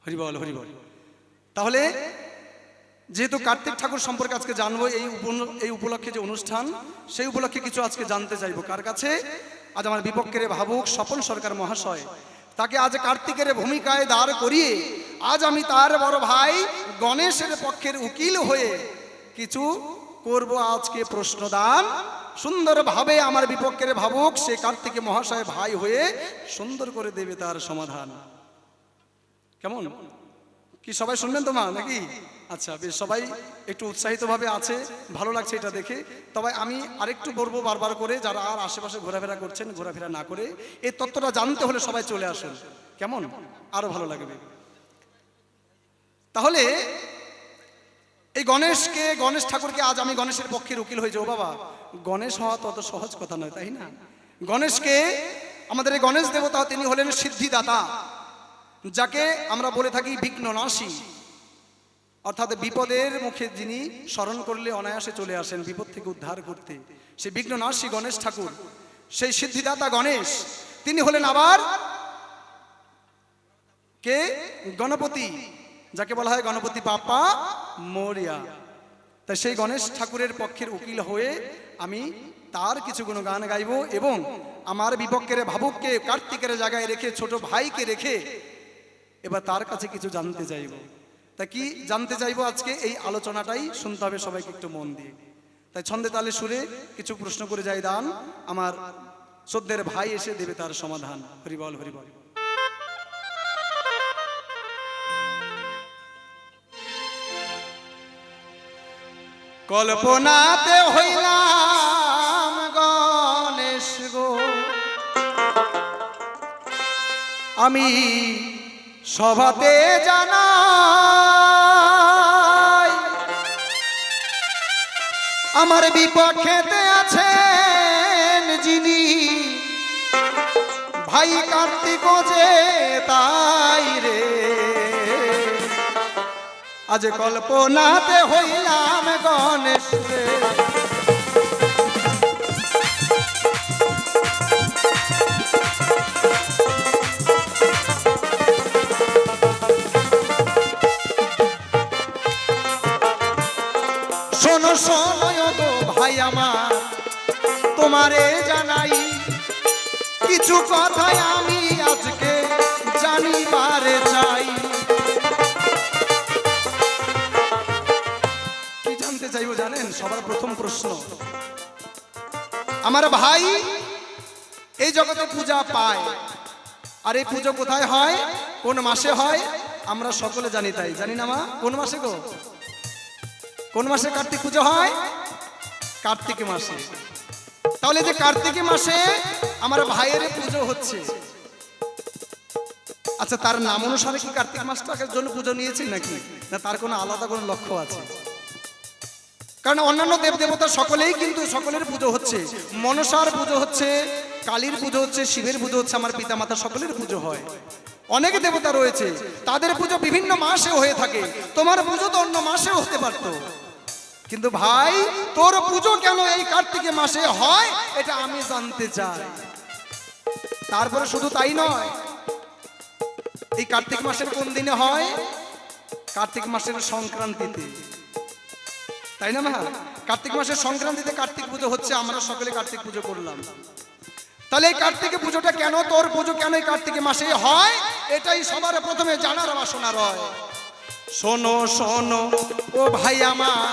হরি বল হরি বল। তাহলে যেহেতু কার্তিক ঠাকুর সম্পর্কে আজকে জানবো, এই উপলক্ষে যে অনুষ্ঠান, সেই উপলক্ষে কিছু আজকে জানতে চাইবো। কার কাছে? আজ আমার বিপক্ষের ভাবুক স্বপন সরকার মহাশয়, তাকে আজ কার্তিকের ভূমিকায় দাঁড় করিয়ে আজ আমি তার বড় ভাই গণেশের পক্ষের উকিল হয়ে কিছু করব আজকে প্রশ্নদান। সুন্দরভাবে আমার বিপক্ষের ভাবুক সে কার্তিকে মহাশয় ভাই হয়ে সুন্দর করে দেবে তার সমাধান। কেমন কি সবাই শুনবেন তো মা নাকি? আচ্ছা বেশ, সবাই একটু উৎসাহিতভাবে আছে, ভালো লাগছে এটা দেখে। তবে আমি আরেকটু বলবো বারবার করে, যারা আর আশেপাশে ঘোরাফেরা করছেন ঘোরাফেরা না করে এই তত্ত্বটা জানতে হলে সবাই চলে আসুন, কেমন? আরো ভালো লাগবে। তাহলে এই গণেশ ঠাকুরকে আজ আমি গণেশের পক্ষের উকিল হয়ে যাবো। বাবা, গণেশ হওয়া তত সহজ কথা নয়, তাই না? গণেশকে, আমাদের এই গণেশ দেবতা, তিনি হলেন সিদ্ধিদাতা, যাকে আমরা বলে থাকি বিঘ্ননাশী, অর্থাৎ বিপদের মুখে যিনি স্মরণ করলে অনায়াসে চলে আসেন বিপদ থেকে উদ্ধার করতে। সেই বিঘ্ননাশী গণেশ ঠাকুর, সেই সিদ্ধিদাতা গণেশ, তিনি হলেন আবার কে? গণপতি, যাকে বলা হয় গণপতি বাপ্পা মোরিয়া। তাই সেই গণেশ ঠাকুরের পক্ষের উকিল হয়ে আমি তার কিছু গুণগান গাইব এবং আমার বিপক্ষের ভাবুককে কার্তিকের জায়গায় রেখে, ছোট ভাইকে রেখে এবার তার কাছে কিছু জানতে চাইব। তা কি জানতে চাইবো আজকে? এই আলোচনাটাই শুনতে হবে সবাইকে একটু মন দিয়ে। তাই ছন্দে তালে সুরে কিছু প্রশ্ন করে যাই দান, আমার শ্রদ্ধের ভাই এসে দেবে তার সমাধান। হরিবল হরিবল। কল্পনাতে হইলাম গণেশ গো, আমি সভাতে জানাই আমার বিপক্ষেতে আছেন যিনি, ভাই কার্তিক যে তাই রে। আজ কল্পনাতে হইলাম গণেশ রে, শোনো শোনো গো ভাই আমার, তোমারে জানাই কিছু কথাই আমি আজকে জানিবারে চাই। কি জানতে চাইবো জানেন? সবার প্রথম প্রশ্ন, আমার ভাই এই জগতে পূজা পায়, আর এই পুজো কোথায় হয়, কোন মাসে হয়? আমরা সকলে জানি, তাই জানি না মা? কোন মাসে গো? কোন মাসে কার্তিক পুজো হয়? কার্তিক মাসে। তাহলে যে কার্তিক মাসে আমার ভাইয়ের পুজো হচ্ছে, আচ্ছা তার নাম অনুসারে কি কার্তিক মাসটার জন্য পুজো নিয়েছি নাকি, না তার কোনো আলাদা কোনো লক্ষ্য আছে? কারণ অন্যান্য দেব দেবতা সকলেই কিন্তু সকলের পুজো হচ্ছে, মনসার পুজো হচ্ছে, কালীর পুজো হচ্ছে, শিবের পুজো হচ্ছে, আমার পিতা মাতা সকলের পুজো হয়। অনেক দেবতা রয়েছে, তাদের পুজো বিভিন্ন মাসে হয়ে থাকে। তোমার পুজো তো অন্য মাসেও হতে পারত, কিন্তু ভাই তোর পুজো কেন এই কার্তিকে মাসে হয় এটা আমি জানতে চাই। তারপরে শুধু তাই নয়, এই কার্তিক মাসের কোন দিনে হয়? কার্তিক মাসের সংক্রান্তিতে, তাই না মা? কার্তিক মাসের সংক্রান্তিতে কার্তিক পুজো হচ্ছে, আমরা সকলে কার্তিক পুজো করলাম। তাহলে এই কার্তিক পুজোটা কেন, তোর পুজো কেন এই কার্তিক মাসে হয়, এটাই সবার প্রথমে জানার বাসনা রয়। শোনো শোনো ও ভাই আমার,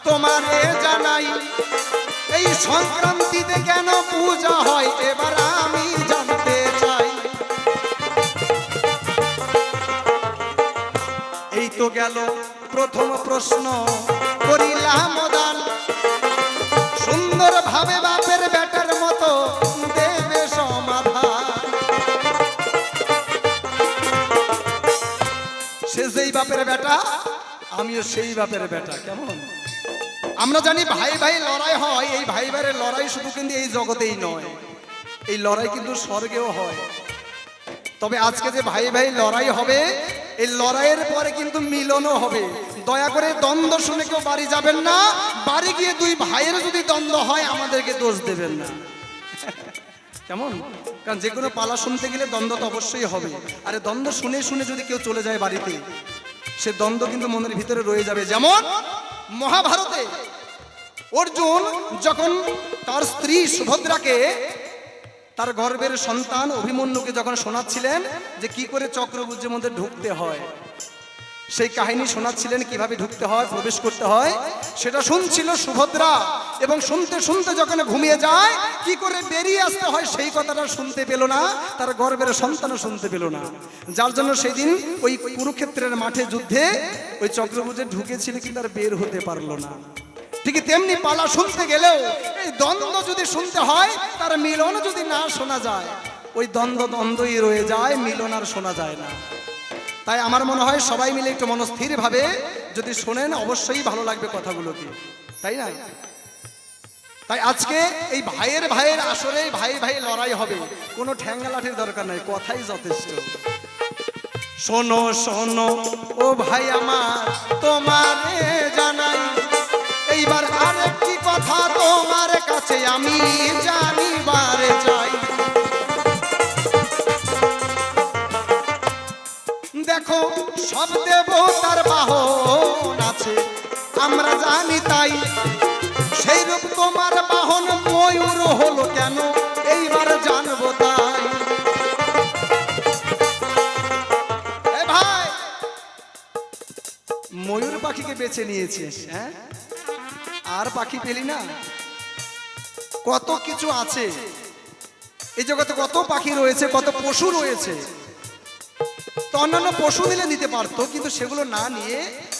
তোমারে জানাই এই সংক্রান্তিতে কেন পূজা হয়, এবার আমি জানতে চাই। এই তো গেল প্রথম প্রশ্ন, করিলাম দান, সুন্দর ভাবে বাপের বেটার মতো দেবে সমাধান। সে যেই বাপের বেটা, আমিও সেই বাপের বেটা। কেমন? আমরা জানি ভাই ভাই লড়াই হয়, এই ভাই ভাইয়ের লড়াই শুধু কিন্তু এই জগতেই নয়, এই লড়াই কিন্তু স্বর্গেও হয়। তবে আজকে যে ভাই ভাই লড়াই হবে, এই লড়াইয়ের পরে কিন্তু মিলনও হবে। দয়া করে দ্বন্দ্ব শুনে কেউ বাড়ি যাবেন না, বাড়ি গিয়ে দুই ভাইয়ের যদি দ্বন্দ্ব হয় আমাদেরকে দোষ দেবেন না। কেমন? কারণ যে কোনো পালা শুনতে গেলে দ্বন্দ্ব তো অবশ্যই হবে। আরে দ্বন্দ্ব শুনে শুনে যদি কেউ চলে যায় বাড়িতে, সে দ্বন্দ্ব কিন্তু মনের ভিতরে রয়ে যাবে। যেমন মহাভারতে অর্জুন যখন তার স্ত্রী সুভদ্রাকে তার গর্ভের সন্তান অভিমন্যুকে যখন শোনাচ্ছিলেন যে কি করে চক্রবুর্জের মধ্যে ঢুকতে হয়, সেই কাহিনী শোনাচ্ছিলেন, কিভাবে ঢুকতে হয়, প্রবেশ করতে হয়, সেটা শুনছিল সুভদ্রা। এবং শুনতে শুনতে যখন ঘুমিয়ে যায়, কি করে বেরিয়ে আসতে হয় সেই কথাটা শুনতে পেল না, তার গর্ভের সন্তানও শুনতে পেল না। যার জন্য সেই দিন ওই কুরুক্ষেত্রের মাঠে যুদ্ধে ওই চক্রবুর্জে ঢুকেছিল, কিন্তু আর বের হতে পারলো না। ঠিক তেমনি পালা শুনতে গেলেও এই দ্বন্দ্ব যদি শুনতে হয়, তার মিলন যদি না শোনা যায়, ওই দ্বন্দ্বই রয়ে যায়, মিলন আর শোনা যায় না। তাই আমার মনে হয় সবাই মিলে একটু মনস্থির ভাবে যদি শোনেন, অবশ্যই ভালো লাগবে কথাগুলোকে, তাই না? তাই আজকে এই ভাইয়ের আসরে ভাই ভাই লড়াই হবে, কোনো ঠ্যাঙ্গা লাঠির দরকার নাই, কথাই যথেষ্ট। শোনো শোনো ও ভাই আমার, তোমারে জানাই এইবার আরেকটি কথা তোমার কাছে আমি জানিবারে চাই। দেখো সব দেবতার বাহন আছে, আমরা জানি তাই, সেই রূপ তোমার বাহন ময়ূর হলো কেন, এইবার জানবো তাই। ভাই ময়ূর পাখিকে বেছে নিয়েছিস, হ্যাঁ? আর পাখি পেলি না? কত কিছু আছে এই জগতে, কত পাখি রয়েছে, কত পশু রয়েছে। তো অন্যান্য পশু দিলে নিতে পারতো, কিন্তু সেগুলো না নিয়ে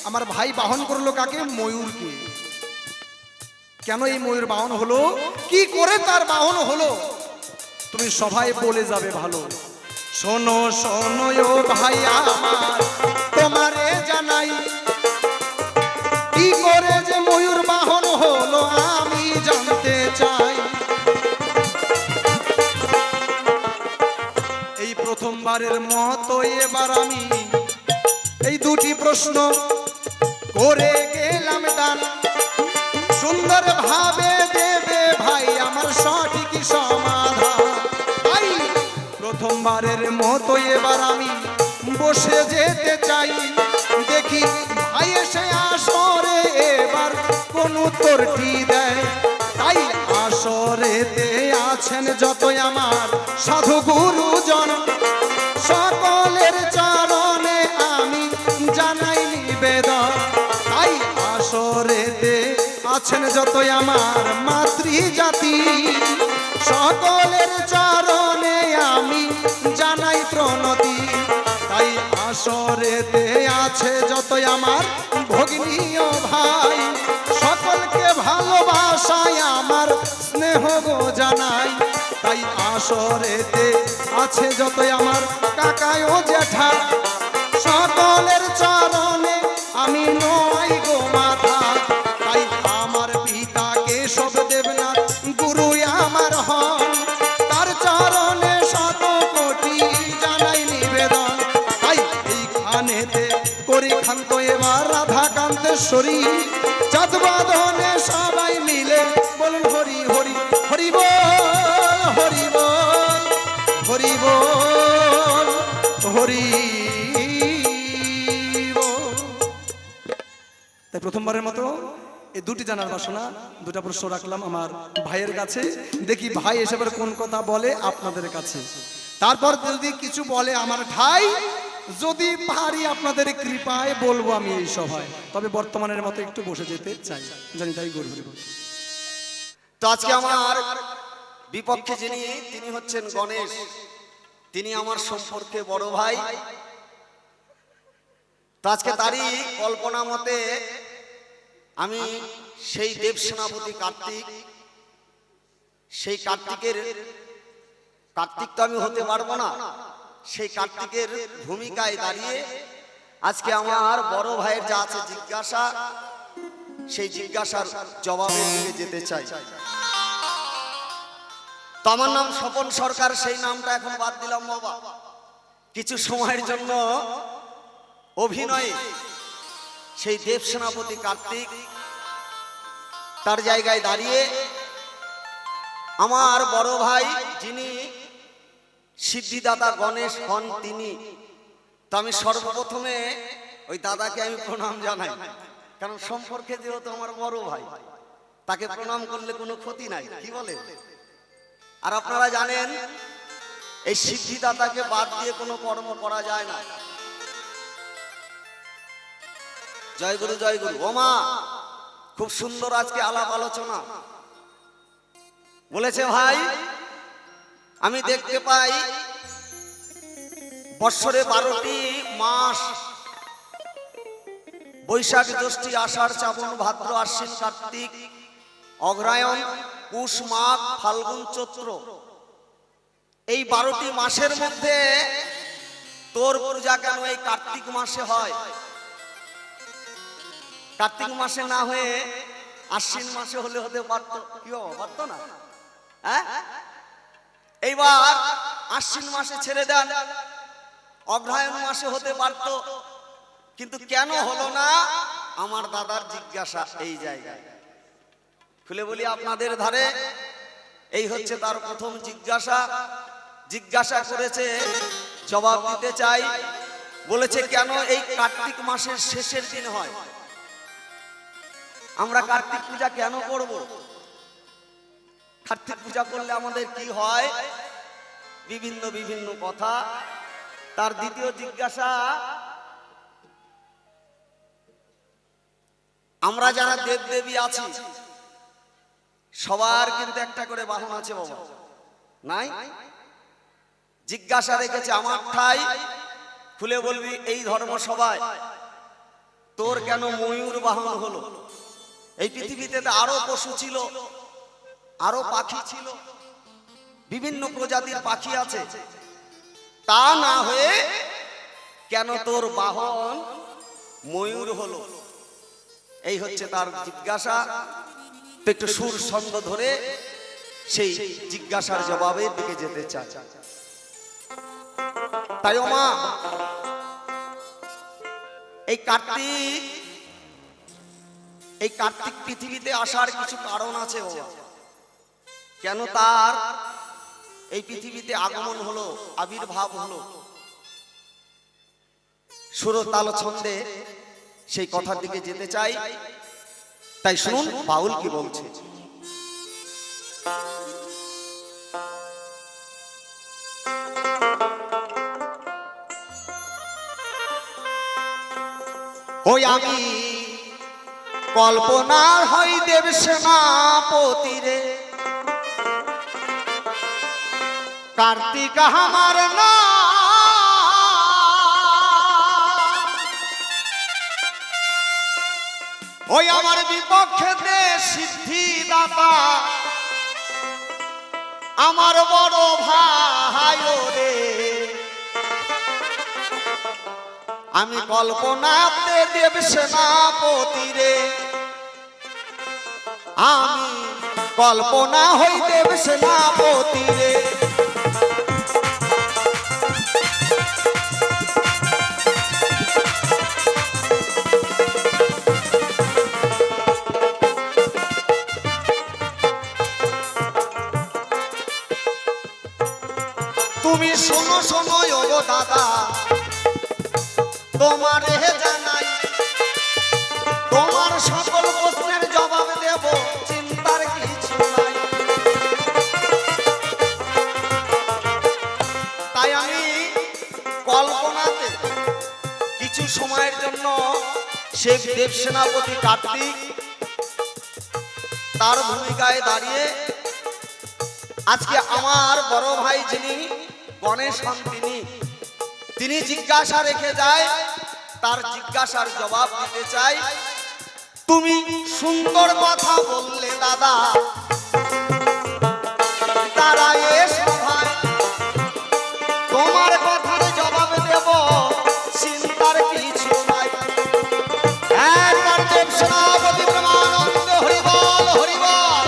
আমার ভাই বাহন করলো কাকে? ময়ূরকে। কেন এই ময়ূর বাহন হলো, কি করে তার বাহন হলো, তুমি সবাই বলে যাবে ভালো। শোনো শোনো ও ভাই আমার, তোমারে জানাই কি করে যে ময়ূর বাহন হলো, আমি জানতে চাই। এই প্রথমবারের মতো এবার আমি এই দুটি প্রশ্ন করে গেলাম দান, সুন্দর ভাবে দেবে ভাই আমার সঠিক সমাধান। তাই প্রথমবারের মতো এবার আমি বসে যেতে চাই, দেখি ভাই এসে আসরে এবার কোন উত্তরটি দেয়। তাই আসরেতে আছেন যতই আমার সাধু গুরুজন, সকলের চরণে আমি জানাই নিবেদন। তাই আসরেতে আছেন যতই আমার মাতৃজাতি, সকলের চরণে আমি জানাই প্রণতি। তাই আসরেতে আছে যতই আমার ভগিনী ও ভাই, সকলকে ভালোবাসায় আমার স্নেহ গো জানাই। তাই আসরেতে আছে যতই আমার কাকাই ও জ্যাঠা, সকলের চরণে আমি নয় গো মাথা। তাই আমার পিতাকে সব দেবনাথ গুরু আমার হন, তার চরণে শত কোটি জানাই নিবেদন। তাই এইখানেতে করি ক্ষান্ত এবার রাধা কান্তেশ্বরী, চাঁদবাদনে সবাই মিলে বলুন হরি হরি হরি বল, হরি বল, হরি বল, হরি বল। তাই প্রথমবারের মতো এই দুটি জানার বাসনা, দুটা প্রশ্ন রাখলাম আমার ভাইয়ের কাছে, দেখি ভাই এসবের কোন কথা বলে আপনাদের কাছে। তারপর যদি কিছু বলে আমার ঠাই, যদি পারি আপনাদের কৃপায় বলবো আমি এই সভায়। তবে বর্তমানের মতো একটু বসে যেতে চাই, জানি তাই গর্ব। তো আজকে আমার বিপক্ষে যিনি, তিনি হচ্ছেন গণেশ, তিনি আমার সম্পর্কে বড় ভাই। তো আজকে তারই কল্পনা মতে আমি সেই দেব সেনাপতি কার্তিক, সেই কার্তিক তো আমি হতে পারবো না, সেই কার্তিকের ভূমিকায় দাঁড়িয়ে আজকে আমার বড় ভাইয়ের যা আছে জিজ্ঞাসা, সেই জিজ্ঞাসার জবাবের দিকে যেতে চাই। তো আমার নাম স্বপন সরকার, সেই নামটা এখন বাদ দিলাম বাবা। কিছু সময়ের জন্য অভিনয়ে সেই দেব সেনাপতি কার্তিক তার জায়গায় দাঁড়িয়ে আমার বড় ভাই যিনি সিদ্ধিদাতা গণেশ হন তিনি, তো আমি সর্বপ্রথমে ওই দাদাকে আমি প্রণাম জানাই, কারণ সম্পর্কে যেহেতু আমার বড় ভাই, তাকে প্রণাম করলে কোনো ক্ষতি নাই, কি বলে? আর আপনারা জানেন এই সিদ্ধিদাতাকে বাদ দিয়ে কোনো কর্ম করা যায় না। জয় গুরু জয় গুরু। ওমা খুব সুন্দর আজকে আলাপ আলোচনা বলেছে ভাই। আমি দেখতে পাই বৎসরে 12টি মাস, বৈশাখ জ্যৈষ্ঠ আষাঢ় শ্রাবণ ভাদ্র আশ্বিন কার্তিক অগ্রহায়ণ পুষ মাঘ ফাল্গুন চৈত্র, এই 12টি মাসের মধ্যে তোর পূজা কেন এই কার্তিক মাসে হয়? কার্তিক মাসে না হয়ে আশ্বিন মাসে হলে হতে পারতো, কি পারতো না? হ্যাঁ, এইবার আশ্বিন মাসে ছেড়ে দেন, অগ্রহায়ণ মাসে হতে পারতো, কিন্তু কেন হলো না? আমার দাদার জিজ্ঞাসা এই জায়গায়। খুলে বলি আপনাদের ধারে, এই হচ্ছে তার প্রথম জিজ্ঞাসা। জিজ্ঞাসা করেছে, জবাব দিতে চাই। বলেছে কেন এই কার্তিক মাসের শেষের দিন হয়? আমরা কার্তিক পূজা কেন করব? কার্তিক পূজা করলে আমাদের কি হয়? বিভিন্ন বিভিন্ন কথা। তার দ্বিতীয় জিজ্ঞাসা, আমরা যারা দেব দেবী আছি সবার কিন্তু একটা করে বাহন আছে বাবা, নাই? জিজ্ঞাসা রেখেছে আমার ঠাই। খুলে বলবি এই ধর্ম সবাই, তোর কেন ময়ূর বাহন হলো? এই পৃথিবীতে আরো পশু ছিল, আরো পাখি ছিল, বিভিন্ন প্রজাতির পাখি আছে, তা না হয়ে কেন তোর বাহন ময়ূর হলো? এই হচ্ছে তার জিজ্ঞাসা। তো একটু সুর ছন্দ ধরে সেই জিজ্ঞাসার জবাবের দিকে যেতে চাই। তাই ও মা, এই কার্তিক পৃথিবীতে আসার কিছু কারণ আছে ও। কেন তার এই পৃথিবীতে আগমন হলো, আবির্ভাব হলো? সুর তাল ছন্দে সেই কথার দিকে যেতে চাই। তাই শুনুন বাউল কি বলছে। ওই আমি কল্পনার হই দেব সেনাপতি রে, কার্তিক আমার না, ওই আমার বিপক্ষে সিদ্ধিদাতা আমার বড় ভাই রে। আমি কল্পনাতে দেব সেনাপতি রে, আমি কল্পনা হই দেব সেনাপতি রে। তুমি শোনো শোনো ওগো দাদা, তোমারে জানাই, তোমার সকল প্রশ্নের জবাব দেব, চিন্তার কিছু নাই। তাই আমি কল্পনাতে কিছু সময়ের জন্য সেই দেব সেনাপতি কার্তিক তার ভূমিকায় দাঁড়িয়ে আজকে আমার বড় ভাই যিনি গণেশ হন তিনি জিজ্ঞাসা রেখে যায়, তার জিজ্ঞাসার জবাব দিতে চাই। তুমি সুন্দর কথা বললে দাদা, তারা এসো ভাই, তোমার কথার জবাব দেব, চিন্তার কিছু নাই। একবার দেব সেনাপতি ব্রহ্মানন্দ হরিবল হরিবল।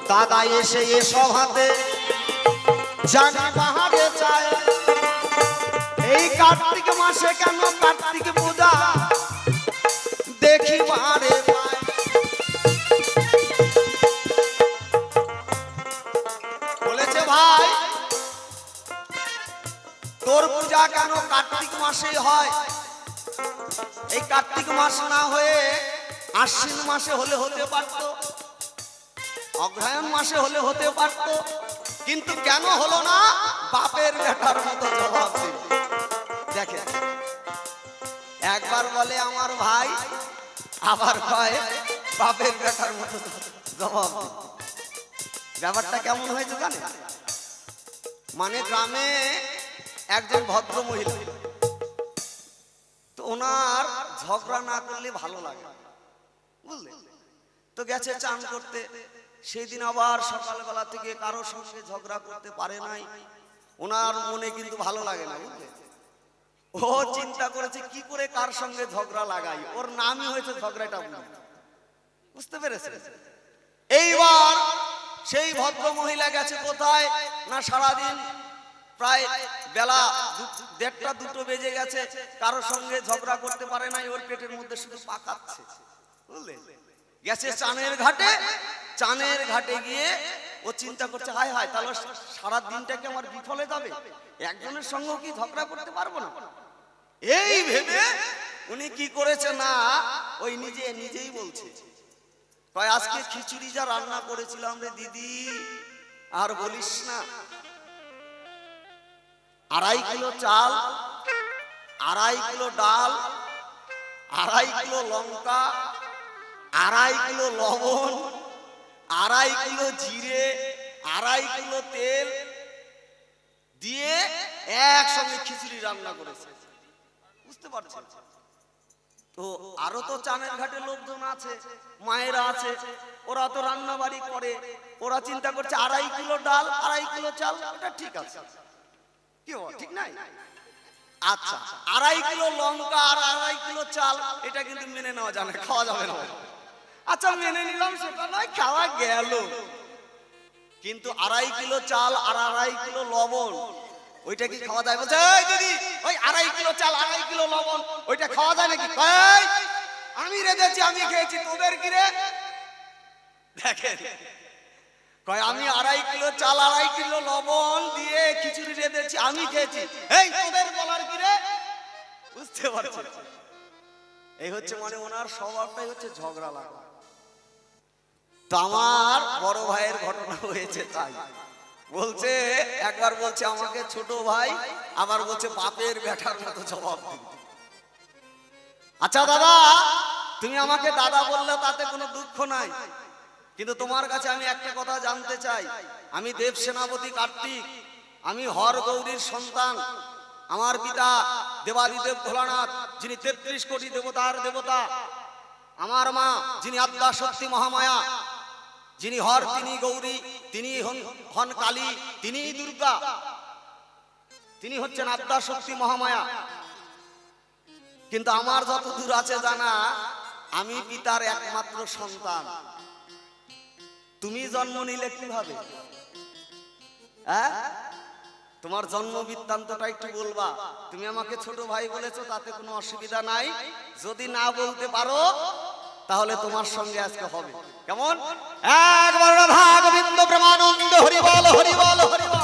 দাদা এসে এ সভাতে জানি বাহারে চায়, এই কার্তিক মাসে কেন কার্তিক পূজা দেখি বারে পায়। তোর পূজা কেন কার্তিক মাসেই হয়? এই কার্তিক মাস না হয়ে আশ্বিন মাসে হলে হতে পারত, অগ্রহায়ণ মাসে হলে হতে পারত, কিন্তু কেন হলো না? বাপের বেটার মতো জবাব দিল। দেখে, একবার বলে আমার ভাই, আবার কয় বাপের বেটার মতো জবাব দিল। ব্যাপারটা কেমন হয়েছে জানে? মানে গ্রামে একজন ভদ্র মহিলা, তো ওনার ঝগড়া না করলে ভালো লাগে, বুঝলে? তো গেছে চান করতে, সেই দিন আবার সকালবেলা থেকে কারোর সঙ্গে ঝগড়া করতে পারে নাই। ওনার মনে কিন্তু ভালো লাগে না, বুঝলে? ও চিন্তা করেছে কি করে কার সঙ্গে ঝগড়া লাগাই, ওর নামই হয়েছে ঝগড়াটা, বুঝতে পেরেছে? এইবার সেই ভদ্র মহিলা গেছে কোথায় না, সারাদিন প্রায় বেলা 1:30-2 বেজে গেছে, কারোর সঙ্গে ঝগড়া করতে পারে নাই, ওর পেটের মধ্যে শুধু পাকাচ্ছে, বুঝলে? গেছে চানের ঘাটে, চানের ঘাটে গিয়ে ও চিন্তা করছে হায় হায়, তাহলে সারা দিনটা কি আমার বিফলে যাবে, একজনের সঙ্গে কি ঝগড়া করতে পারবো না। এই ভেবে উনি কি করেছে না, ওই নিজেই বলছে, কয় আজকে খিচুড়ি যা রান্না করেছিলাম রে দিদি, আর বলিস না, 2.5 কিলো চাল, 2.5 কিলো ডাল, 2.5 কিলো লঙ্কা, 2.5 কিলো লবণ, 2.5 কিলো জিরে, 2.5 কিলো তেল দিয়ে একসঙ্গে খিচুড়ি রান্না করেছে, বুঝতে পারছেন? তো আরো তো চানের ঘাটে লোকজন আছে, মায়েরা আছে, ওরা তো রান্না বাড়ি করে, ওরা চিন্তা করছে 2.5 কিলো ডাল, 2.5 কিলো চাল, এটা ঠিক আছে, কি ঠিক নাই? আচ্ছা, 2.5 কিলো লঙ্কা আর 2.5 কিলো চাল, এটা কিন্তু মেনে নেওয়া যায় না, খাওয়া যাবে না। আচ্ছা মেনে নিলাম, সেটা নয়, খাওয়া গেল, কিন্তু 2.5 কিলো চাল আর 2.5 কিলো লবণ, ওইটা কি খাওয়া যায়? বলছে এই দিদি, ওই 2.5 কিলো চাল 2.5 কিলো লবণ, ওইটা খাওয়া যায় নাকি? আমি রেঁধেছি, আমি খেয়েছি, তোদের কি রে? দেখেন, কয় আমি 2.5 কিলো চাল 2.5 কিলো লবণ দিয়ে খিচুড়ি রেঁধেছি, আমি খেয়েছি, এই তোদের বলার কি রে? বুঝতে পারছেন? এই হচ্ছে মানে ওনার স্বভাবটাই হচ্ছে ঝগড়া লাগা। তো আমার বড় ভাইয়ের ঘটনা হয়েছে তাই, বলছে একবার বলছে আমাকে ছোট ভাই, আবার বলছে বাপের বেটার মতো জবাব দিবি। আচ্ছা দাদা, তুমি আমাকে দাদা বললে তাতে কোনো দুঃখ নাই, কিন্তু তোমার কাছে আমি একটা কথা জানতে চাই, আমি দেব সেনাপতি কার্তিক, আমি হর গৌরীর সন্তান, আমার পিতা দেবাদিদেব ভোলানাথ, যিনি 33 কোটি দেবতার দেবতা, আমার মা যিনি আদ্যা শক্তি মহামায়া, যিনি হর তিনি গৌরী, তিনি হন কালী, তিনি দুর্গা, তিনি হচ্ছেন আদ্যা শক্তি মহামায়া। কিন্তু আমার যতদূর আছে জানা, আমি পিতার একমাত্র সন্তান। তুমি জন্ম নিলে কিভাবে? হ্যাঁ, তোমার জন্ম বৃত্তান্তটা একটু বলবা। তুমি আমাকে ছোট ভাই বলেছো, তাতে কোনো অসুবিধা নাই, যদি না বলতে পারো তাহলে তোমার সঙ্গে আজকে হবে, কেমন? একবার রাধা গোবিন্দ প্রেমানন্দ হরি বল হরি বল হরি বল।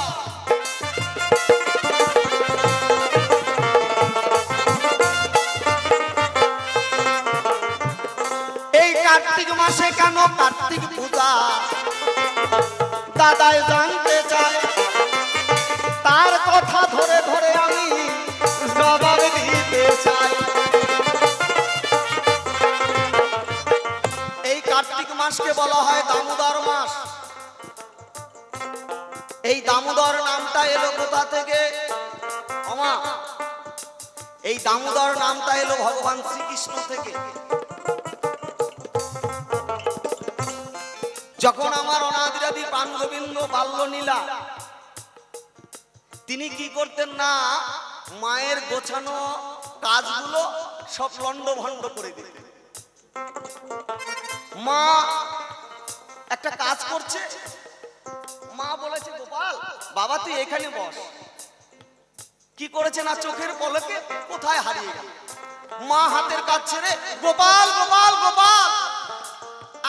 এই কার্তিক মাসে কেন কার্তিক পূজা দাদাই জানতে চায়, তার কথা ধরে ধরে আমি জবাব দিতে চাই। এই কার্তিক মাসকে বলা হয় দামোদর মাস। এই দামোদর নামটা এলো কোথা থেকে? এই দামোদর নামটা এলো ভগবান শ্রীকৃষ্ণ থেকে। যখন আমার অনাদিরাদি প্রাণ গোবিন্দ বাল্য লীলা, তিনি কি করতেন না, মায়ের গোছানো কাজগুলো সব লন্ডভন্ড করে দিতেন। মা একটা কাজ করছে, মা বলেছে গোপাল বাবা তুই এখানে বস, কি করেছে না চোখের পলকে কোথায় হারিয়ে গেল। মা হাতের কাজ ছেড়ে গোপাল গোপাল গোপাল,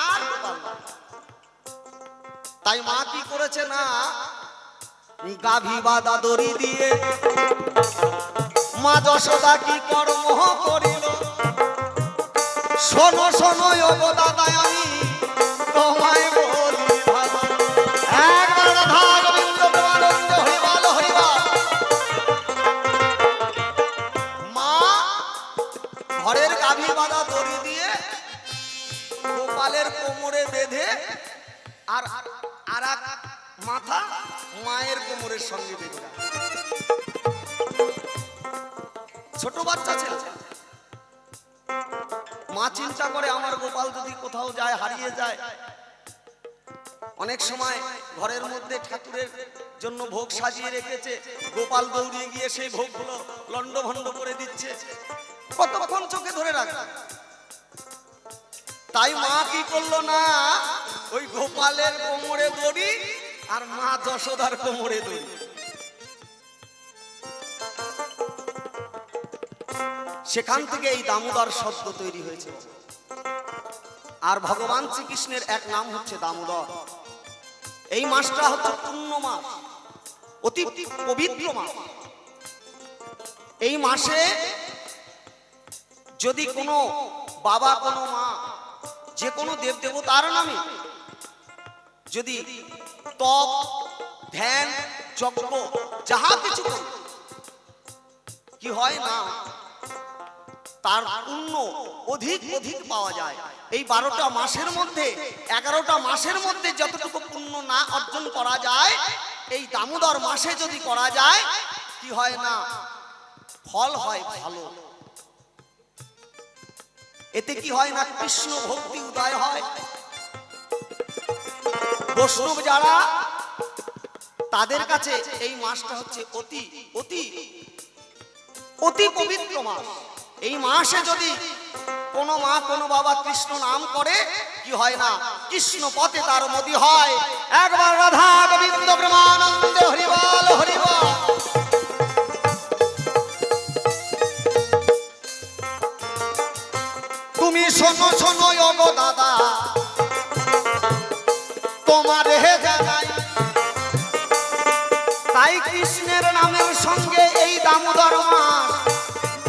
আর গোপাল। তাই মা কি করেছে না, গাভী বাঁধা দড়ি দিয়ে মা যশোদা কি কর্ম করিল, শোনো শোনো ওগো দাদা আমি তোমায় বলি ভালো। একবার রাধা গোবিন্দ প্রেমানন্দ হরিবল হরিবল। মা ঘরের গাভী বাঁধা দড়ি দিয়ে গোপালের কোমরে বেঁধে আর আর এক মাথা মায়ের কোমরের সঙ্গে বেঁধে রাখে। ছোট বাচ্চা ছেলে, মা চিন্তা করে আমার গোপাল যদি কোথাও যায়, হারিয়ে যায়। অনেক সময় ঘরের মধ্যে ঠাকুরের জন্য ভোগ সাজিয়ে রেখেছে, গোপাল দৌড়িয়ে গিয়ে সেই ভোগগুলো লন্ডভন্ড করে দিচ্ছে, কতক্ষণ চোখে ধরে রাখবে। তাই মা কি করলো না, ওই গোপালের কোমরে দড়ি আর মা যশোদার কোমরে দড়ি। সেখান থেকে এই দামোদর শব্দ তৈরি হয়েছে। আর ভগবান শ্রীকৃষ্ণের এক নাম হচ্ছে দামোদর। এই মাসটা হচ্ছে পূর্ণ মাস, অতি পবিত্র মাস। এই মাসে যদি কোনো বাবা, কোনো মা, যে কোনো দেব দেবতার নামে যদি তপ, ধ্যান, যজ্ঞ যাহা কিছু কি হয় না, তার পুণ্য অধিক অধিক পাওয়া যায়। এই 12টা মাসের মধ্যে 11টা মাসের মধ্যে যতটুকু পুণ্য না অর্জন করা যায়, এই দামোদর মাসে যদি করা যায় কি হয় না, ফল হয় ভালো। এতে কি হয় না, কৃষ্ণ ভক্তি উদয় হয়। বৈষ্ণব যারা, তাদের কাছে এই মাসটা হচ্ছে অতি অতি অতি পবিত্র মাস। এই মাসে যদি কোনো মা, কোনো বাবা কৃষ্ণ নাম করে কি হয় না, কৃষ্ণ পথে তার মতি হয়। একবার রাধা গোবিন্দ প্রেমানন্দ হরিবল হরিবল। তুমি শোনো শোনো ওগো দাদা তোমার হে জানাই, তাই কৃষ্ণের নামের সঙ্গে এই দামোদর মাস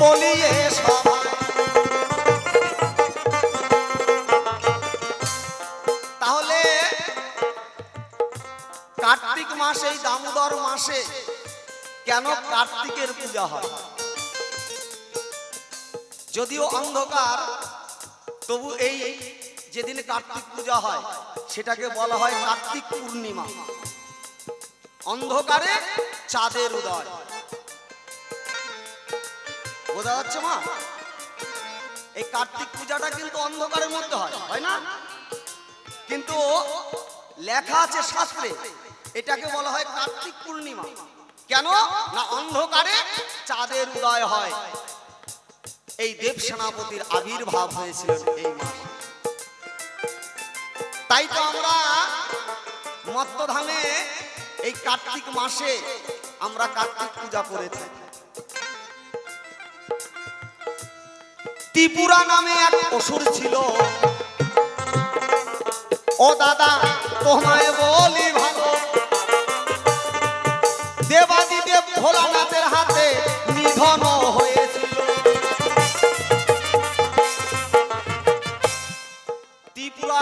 বলিয়ে সবাই। তাহলে কার্তিক মাস, এই দামোদর মাসে কেন কার্তিকের পূজা হয়? যদিও অন্ধকার, তবু এই যেদিন কার্তিক পূজা হয় সেটাকে বলা হয় কার্তিক পূর্ণিমা। অন্ধকারে চাঁদের উদয়। বোঝা যাচ্ছে মা? এই কার্তিক পূজাটা কিন্তু অন্ধকারের মধ্যে হয়, হয় না? কিন্তু লেখা আছে শাস্ত্রে, এটাকে বলা হয় কার্তিক পূর্ণিমা। কেন না, অন্ধকারে চাঁদের উদয় হয়। এই দেব সেনাপতির আবির্ভাব হয়েছিল এই মাসে। তাই তো আমরা মত্তধামে এই কার্তিক মাসে আমরা কার্তিক পূজা করেছি। ত্রিপুরা নামে এক অসুর ছিল, ও দাদা তোমায় বলি ভালো, দেবাদিদেব ভোলানাথের হাতে নিধন হয়েছিল। ত্রিপুরা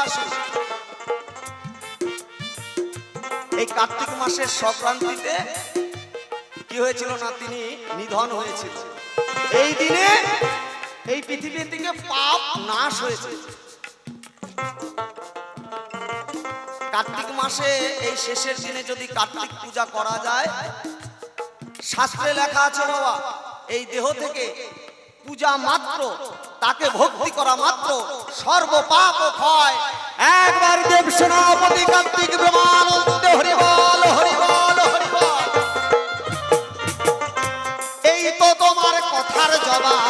এই কার্তিক মাসের সংক্রান্তিতে কি হয়েছিল না, তিনি নিধন হয়েছিল। এই দিনে এই পৃথিবী থেকে পাপ নাশ হয়েছে। কার্তিক মাসে এই শেষের দিনে যদি কার্তিক পূজা করা যায়, শাস্ত্রে লেখা আছে বাবা, এই দেহ থেকে পূজা মাত্র, তাকে ভক্তি করা মাত্র সর্ব পাপ ক্ষয়। একবার দেব সেনাপতি কার্তিক প্রেমানন্দ হরিবল হরিবল হরিবল। এই তো তোমার কথার জবাব,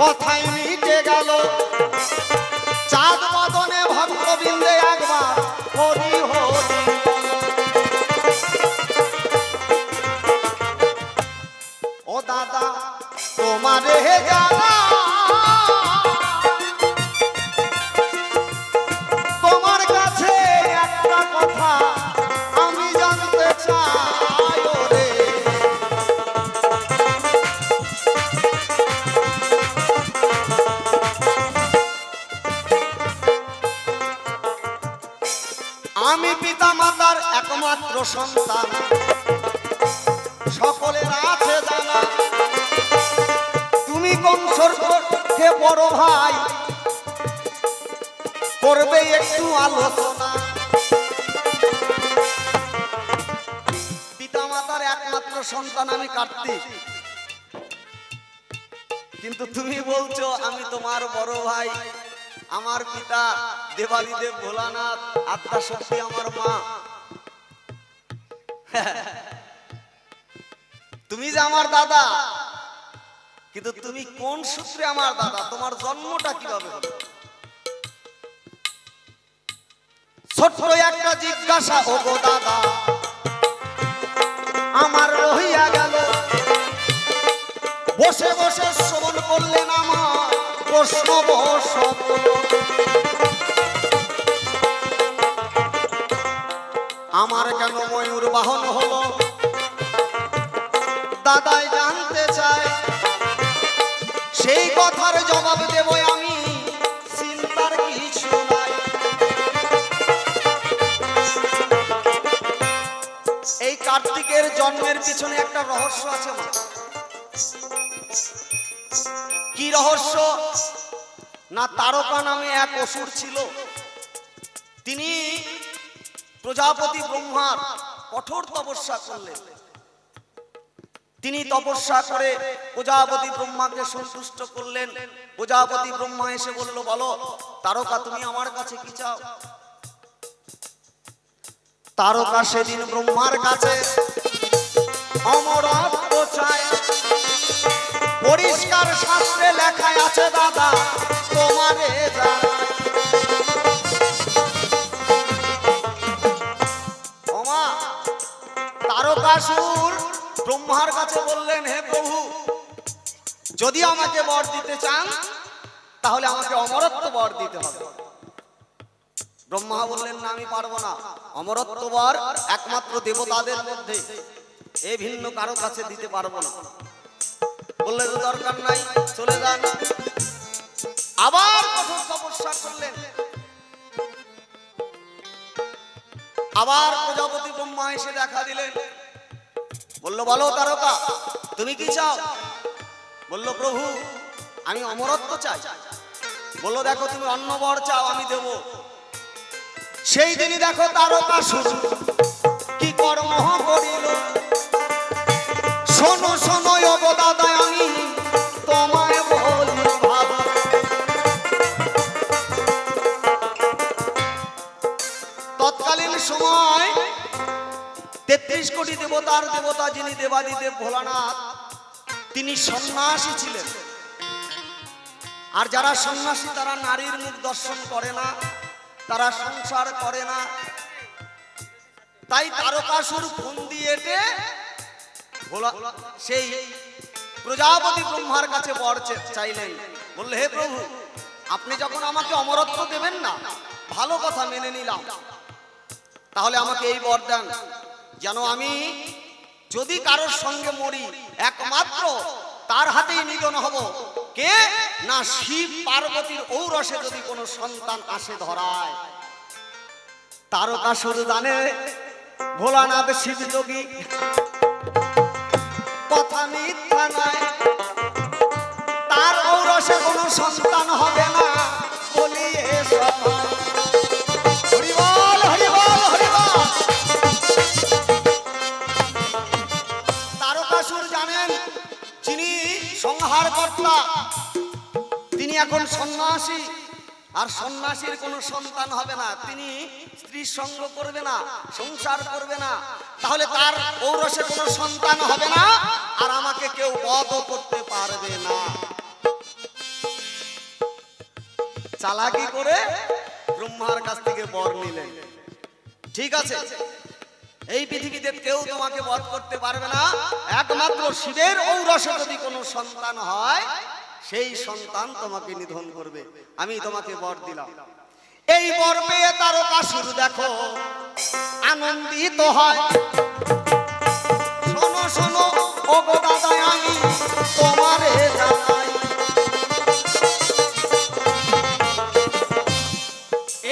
কথাই মিটে গেল। চাঁদ বদনে ভক্তবৃন্দে একবার হরি হরি। ও দাদা তোমারে জানা, তোমার কাছে একটা কথা আমি জানতে চাই। রে একমাত্র সন্তান সকলের আছে জানা। তুমি কোন সর্বকে বড় ভাই করবে একটু আলোচনা। পিতা মাতার একমাত্র সন্তান আমি কার্তিক, কিন্তু তুমি বলছো আমি তোমার বড় ভাই। আমার পিতা দেবাদিদেব ভোলানাথ, আত্মা শক্তি আমার মা। তুমি যে আমার দাদা, কিন্তু তুমি কোন সূত্রে আমার দাদা? তোমার জন্মটা কিভাবে হলো? ছোট্ট একটা জিজ্ঞাসা, ও গো দাদা আমার রহিয়া গেল। বসে বসে শ্রবণ করলেন আমার প্রশ্ন বসত। আমার কেন ময়ূর বাহন হলো দাদাই জানতে চায়। সেই কথার জবাব দেব আমি, চিন্তার কিছু নাই। এই কার্তিকের জন্মের পিছনে একটা রহস্য আছে মা। কি রহস্য? না, তারকা নামে এক অসুর ছিল। তিনি প্রজাপতি ব্রহ্মার কঠোর তপস্যা করলেন। তিনি তপস্যা করে প্রজাপতি ব্রহ্মাকে সন্তুষ্ট করলেন। প্রজাপতি ব্রহ্মা এসে বলল, বলো তারকা তুমি আমার কাছে কি চাও? তারকা সেদিন ব্রহ্মার কাছে অমরত্ব চায়। পরিষ্কার শাস্ত্রে লেখায় আছে দাদা তোমারে জানাই। ওমা, তারকাসুর ব্রহ্মার কাছে বললেন, হে প্রভু, যদি আমাকে বর দিতে চান তাহলে আমাকে অমরত্ব বর দিতে হবে। ব্রহ্মা বললেন, না, আমি পারবো না। অমরত্ব বর একমাত্র দেবতাদের মধ্যে, এ ভিন্ন কারো কাছে দিতে পারবো না। বললেন দরকার নাই, চলে যান। আবার কঠোর তপস্যা করলেন। আবার প্রজাপতি ব্রহ্মা এসে দেখা দিলেন। বলল, বলো তারকা তুমি কি চাও? বলল, প্রভু আমি অমরত্ব চাই। বলল, দেখো তুমি অন্য বর চাও, আমি দেব। সেই দিনই দেখো তারকাসুর কি কর্ম করিল। শোনো শোনো ও গো দাদা, আমি তোমায় বলি ভাবা। তৎকালীন সময় ৩৩ কোটি দেবতার দেবতা যিনি দেবাদিদেব ভোলানাথ, তিনি সন্ন্যাসী ছিলেন। আর যারা সন্ন্যাসী তারা নারীর মুখ দর্শন করে না, তারা সংসার করে না। তাই তারকাসুর ফন্দি এঁটে সেই প্রজাপতি ব্রহ্মার কাছে বর চাইলেন। বললে, হে প্রভু, আপনি যখন আমাকে অমরত্ব দেবেন না, ভালো কথা, মেনে নিলাম। তাহলে আমাকে এই বর দেন, যেন আমি যদি কারোর সঙ্গে মরি একমাত্র তার হাতেই নিধন হব। কে? না, শিব পার্বতীর ঔরসে যদি কোনো সন্তান আসে ধরায়। তারকাসুর জানে ভোলানাথ শিব যোগী, কথা মিথ্যা নয়। তার ঔরসে কোনো সন্তান হবে না বলিয়ে সবাই। হরিবল হরিবল হরিবল। তারকাসুর জানেন যিনি সংহারকর্তা তিনি এখন সন্ন্যাসী, আর সন্ন্যাসীর কোনো সন্তান হবে না। তিনি স্ত্রীর সঙ্গ করবে না, সংসার করবে না। তাহলে তার ঔরসে কোনো সন্তান হবে না, আর আমাকে কেউ বধ করতে পারবে না। চালাকি করে ব্রহ্মার কাছ থেকে বর নিলেন। ঠিক আছে, এই পৃথিবীতে কেউ তোমাকে বধ করতে পারবে না, একমাত্র শিবের ঔরসে যদি কোনো সন্তান হয় সেই সন্তান তোমাকে নিধন করবে। আমি তোমাকে বর দিলাম। এই বর পেয়ে তারকাসুর দেখো আনন্দিত হয়। শোনো শোনো ও গো দাদা, আমি তোমারে জানাই।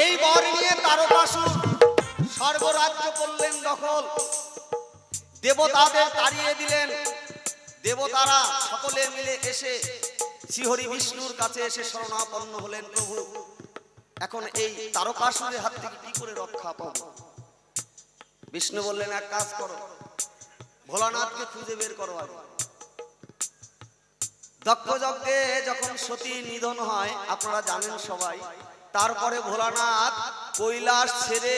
এই বর নিয়ে তারকাসুর স্বর্গরাজ্য করলেন দখল। দখল, দেবতাদের তাড়িয়ে দিলেন। দেবতারা সকলে মিলে এসে শ্রীহরি বিষ্ণুর কাছে এসে শরণাপন্ন হলেন, প্রভু এখন এই তারকাসুরের হাত থেকে কি করে রক্ষা পাবো? বিষ্ণু বললেন, এক কাজ করো, ভোলানাথকে খুঁজে বের করো। আগে দক্ষ যজ্ঞে যখন সতী নিধন হয় আপনারা জানেন সবাই, তারপরে ভোলানাথ কৈলাস ছেড়ে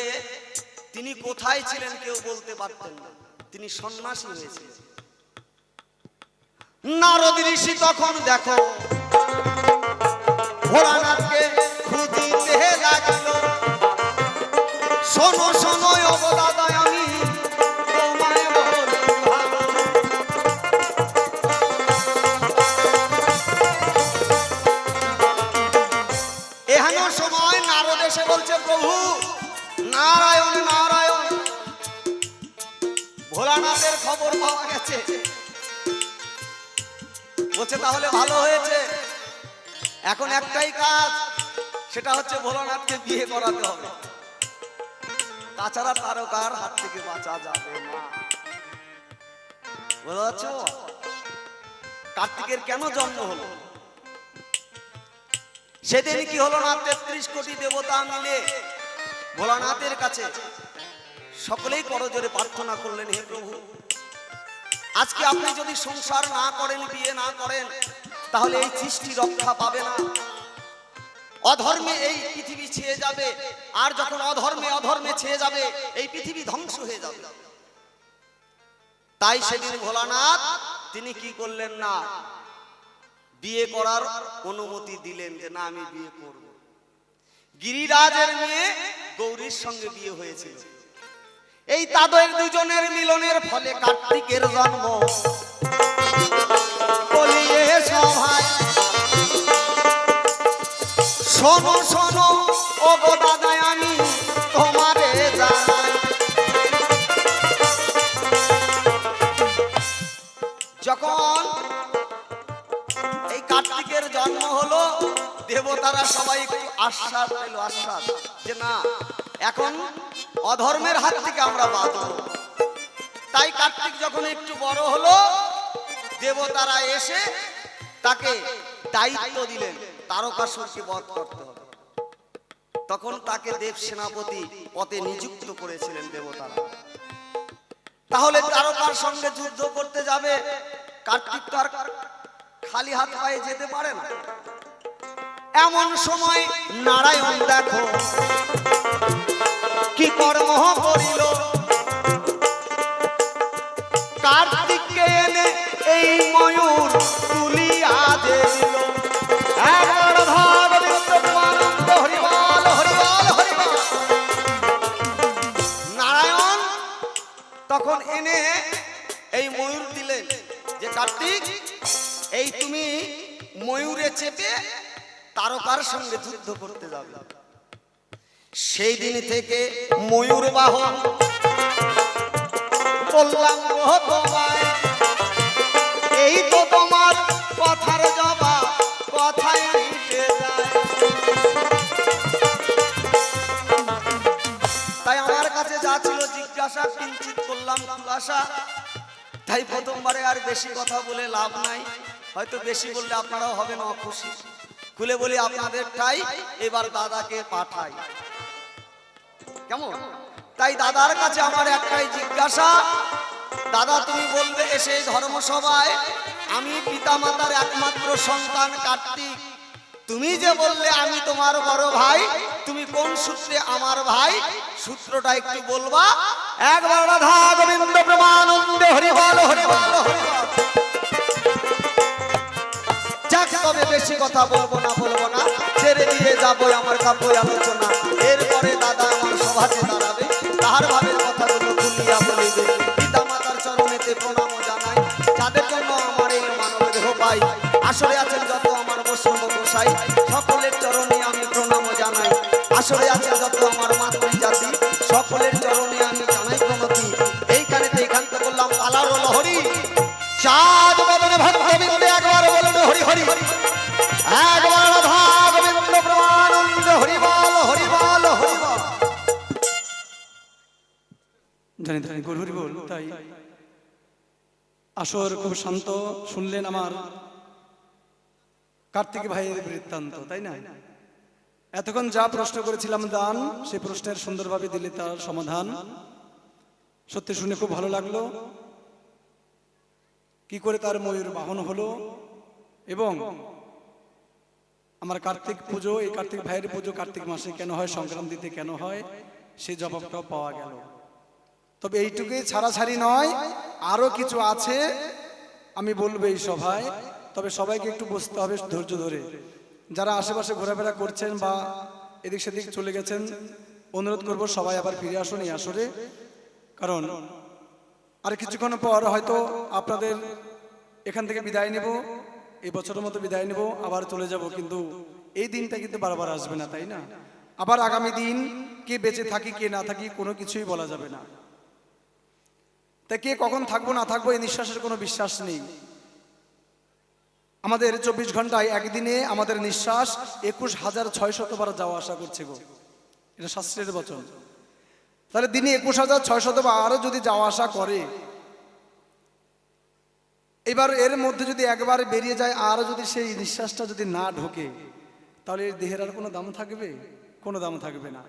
তিনি কোথায় ছিলেন কেউ বলতে পারতেন না, তিনি সন্ন্যাসী হয়েছিলেন। নারদ ঋষি তখন দেখো ভোলানাথকে খুঁজিতে লাগল। শোনো শোনো ওগো দাদা, আমি তোমায় বলি ভালো। এহেন সময় নারদ এসে বলছে, প্রভু নারায়ণ নারায়ণ, ভোলানাথের খবর পাওয়া গেছে। বলছে তাহলে ভালো হয়েছে, এখন একটাই কাজ, সেটা হচ্ছে ভোলানাথকে বিয়ে করাতে হবে, তাছাড়া তারকার হাত থেকে বাঁচা যাবে না। বুঝতে পারছো কার্তিকের কেন জন্ম হলো? সেদিন কি হলো না, ৩৩ কোটি দেবতা মিলে ভোলানাথের কাছে সকলেই করজোরে প্রার্থনা করলেন, হে প্রভু আজকে আপনি যদি সংসার না করেন, বিয়ে না করেন, তাহলে এই সৃষ্টি রক্ষা পাবে না, অধর্মে এই পৃথিবী ছেয়ে যাবে, আর যখন অধর্মে ছেয়ে যাবে এই পৃথিবী ধ্বংস হয়ে যাবে। তাই সেদিন ভোলানাথ তিনি কি করলেন না, বিয়ে করার অনুমতি দিলেন, যে না আমি বিয়ে করব। গিরিরাজের মেয়ে গৌরীর সঙ্গে বিয়ে হয়েছিল। এই তাদের দুজনের মিলনের ফলে কার্তিকের জন্ম। বলিয়ে সভায় শোনো শোনো ওগো দাদা, আমি তোমারে জানাই। যখন এই কার্তিকের জন্ম হলো, দেবতারা সবাই একটু আশ্বাস পেল, আশ্বাস যে না এখন অধর্মের হাত থেকে আমরা বাঁচব। তাই কার্তিক যখন একটু বড় হলো, দেবতারা এসে তাকে দায়িত্ব দিলেন তারকাসুরকে বধ করতে হবে। তখন তাকে দেব সেনাপতি পদে নিযুক্ত করেছিলেন দেবতারা। তাহলে তারকার সঙ্গে যুদ্ধ করতে যাবে, কার্তিক তো আর খালি হাত পায়ে যেতে পারে না। এমন সময় নারায়ণ দেখো কি কর্ম করিল, কার্তিককে এনে এই ময়ূর তুলিয়া দিল। নারায়ণ তখন এনে এই ময়ূর দিলেন, যে কার্তিক এই তুমি ময়ূরে চেপে তারকার সঙ্গে যুদ্ধ করতে যাবে। সেই দিন থেকে ময়ূর বাহন বললাম তোমায়, এই তো তোমার কথার জবাব, কথায় মিটে যায়। তাই আমার কাছে যা ছিল জিজ্ঞাসা কিঞ্চিত করলাম খুলাসা। তাই প্রথমবারে আর বেশি কথা বলে লাভ নাই, হয়তো বেশি বললে আপনারাও হবেন অখুশি। খুলে বলি আপনাদেরটাই এবার দাদাকে পাঠাই, কেমন? তাই দাদার কাছে আমার একটাই জিজ্ঞাসা, দাদা তুমি বলবে এসে ধর্মসভায় আমি পিতামাতার একমাত্র সন্তান কার্তিক, তুমি যে বললে আমি তোমার বড় ভাই, তুমি কোন সূত্রে আমার ভাই, সূত্রটা একটু বলবা। একবার রাধা গোবিন্দ প্রেমানন্দে হরি বল হরি বল হরি বল। যাক তবে বেশি কথা বলবো না, ছেড়ে দিয়ে যাবো আমার কাব্য আলোচনা। এরপরে দাদা আমার সভাতে দাঁড়াবে, তাহার ভাবের কথাগুলো খুলিয়া বলিবে। পিতা মাতার চরণেতে প্রণাম জানাই, যাদের জন্য আমার এই মানব দেহ পাই। আসরে আছেন যত আমার বৈষ্ণব গোসাই, সকলের চরণে আমি প্রণাম জানাই। আসরে আছেন যত আমার মাতৃ জাতি, সকলের চরণে আমি জানাই প্রণতি। এইখানেতে এখান থেকে বললাম পালার লহরি, চাঁদ বদনে ভক্তবৃন্দে একবার বলুন হরি হরি, একবার রাধা গোবিন্দ প্রেমানন্দ হরি বল হরি বল হরি বল। জানি জানি গরুরি বল। তাই আসর খুব শান্ত, শুনলেন আমার কার্তিক ভাইয়ের বৃত্তান্ত, তাই না? এতক্ষণ যা প্রশ্ন করেছিলাম দান, সেই প্রশ্নের সুন্দরভাবে দিলে তার সমাধান। সত্যি শুনে খুব ভালো লাগলো, কি করে তার ময়ূর বাহন হলো এবং আমার কার্তিক পুজো, এই কার্তিক ভাইয়ের পুজো কার্তিক মাসে কেন হয়, সংক্রান্তিতে কেন হয়, সেই জবাবটাও পাওয়া গেল। তবে এইটুকুই ছাড়াছাড়ি নয়, আরো কিছু আছে আমি বলবো এই সভায়। তবে সবাইকে একটু বসতে হবে ধৈর্য ধরে। যারা আশেপাশে ঘোরাফেরা করছেন বা এদিক সেদিক চলে গেছেন, অনুরোধ করব সবাই আবার ফিরে আসুন এই আসরে। কারণ আর কিছুক্ষণ পর হয়তো আপনাদের এখান থেকে বিদায় নেব, এই বছরের মতো বিদায় নেব, আবার চলে যাব। কিন্তু এই দিনটা কিন্তু বারবার আসবে না, তাই না? আবার আগামী দিন কে বেঁচে থাকি কে না থাকি কোনো কিছুই বলা যাবে না। তাই কে কখন থাকবো না থাকবো এই নিঃশ্বাসের কোনো বিশ্বাস নেই। আমাদের 24 ঘন্টায় একদিনে আমাদের নিঃশ্বাস 21,600 বার যাওয়া আসা করছে গো, এটা শাস্ত্রের বচন। তাহলে দিনে 21,600 বার যদি যাওয়া আসা করে, এবার এর মধ্যে যদি একবার বেরিয়ে যায় আর যদি সেই নিঃশ্বাসটা যদি না ঢোকে, তাহলে এর দেহের আর কোনো দাম থাকবে? কোনো দাম থাকবে না।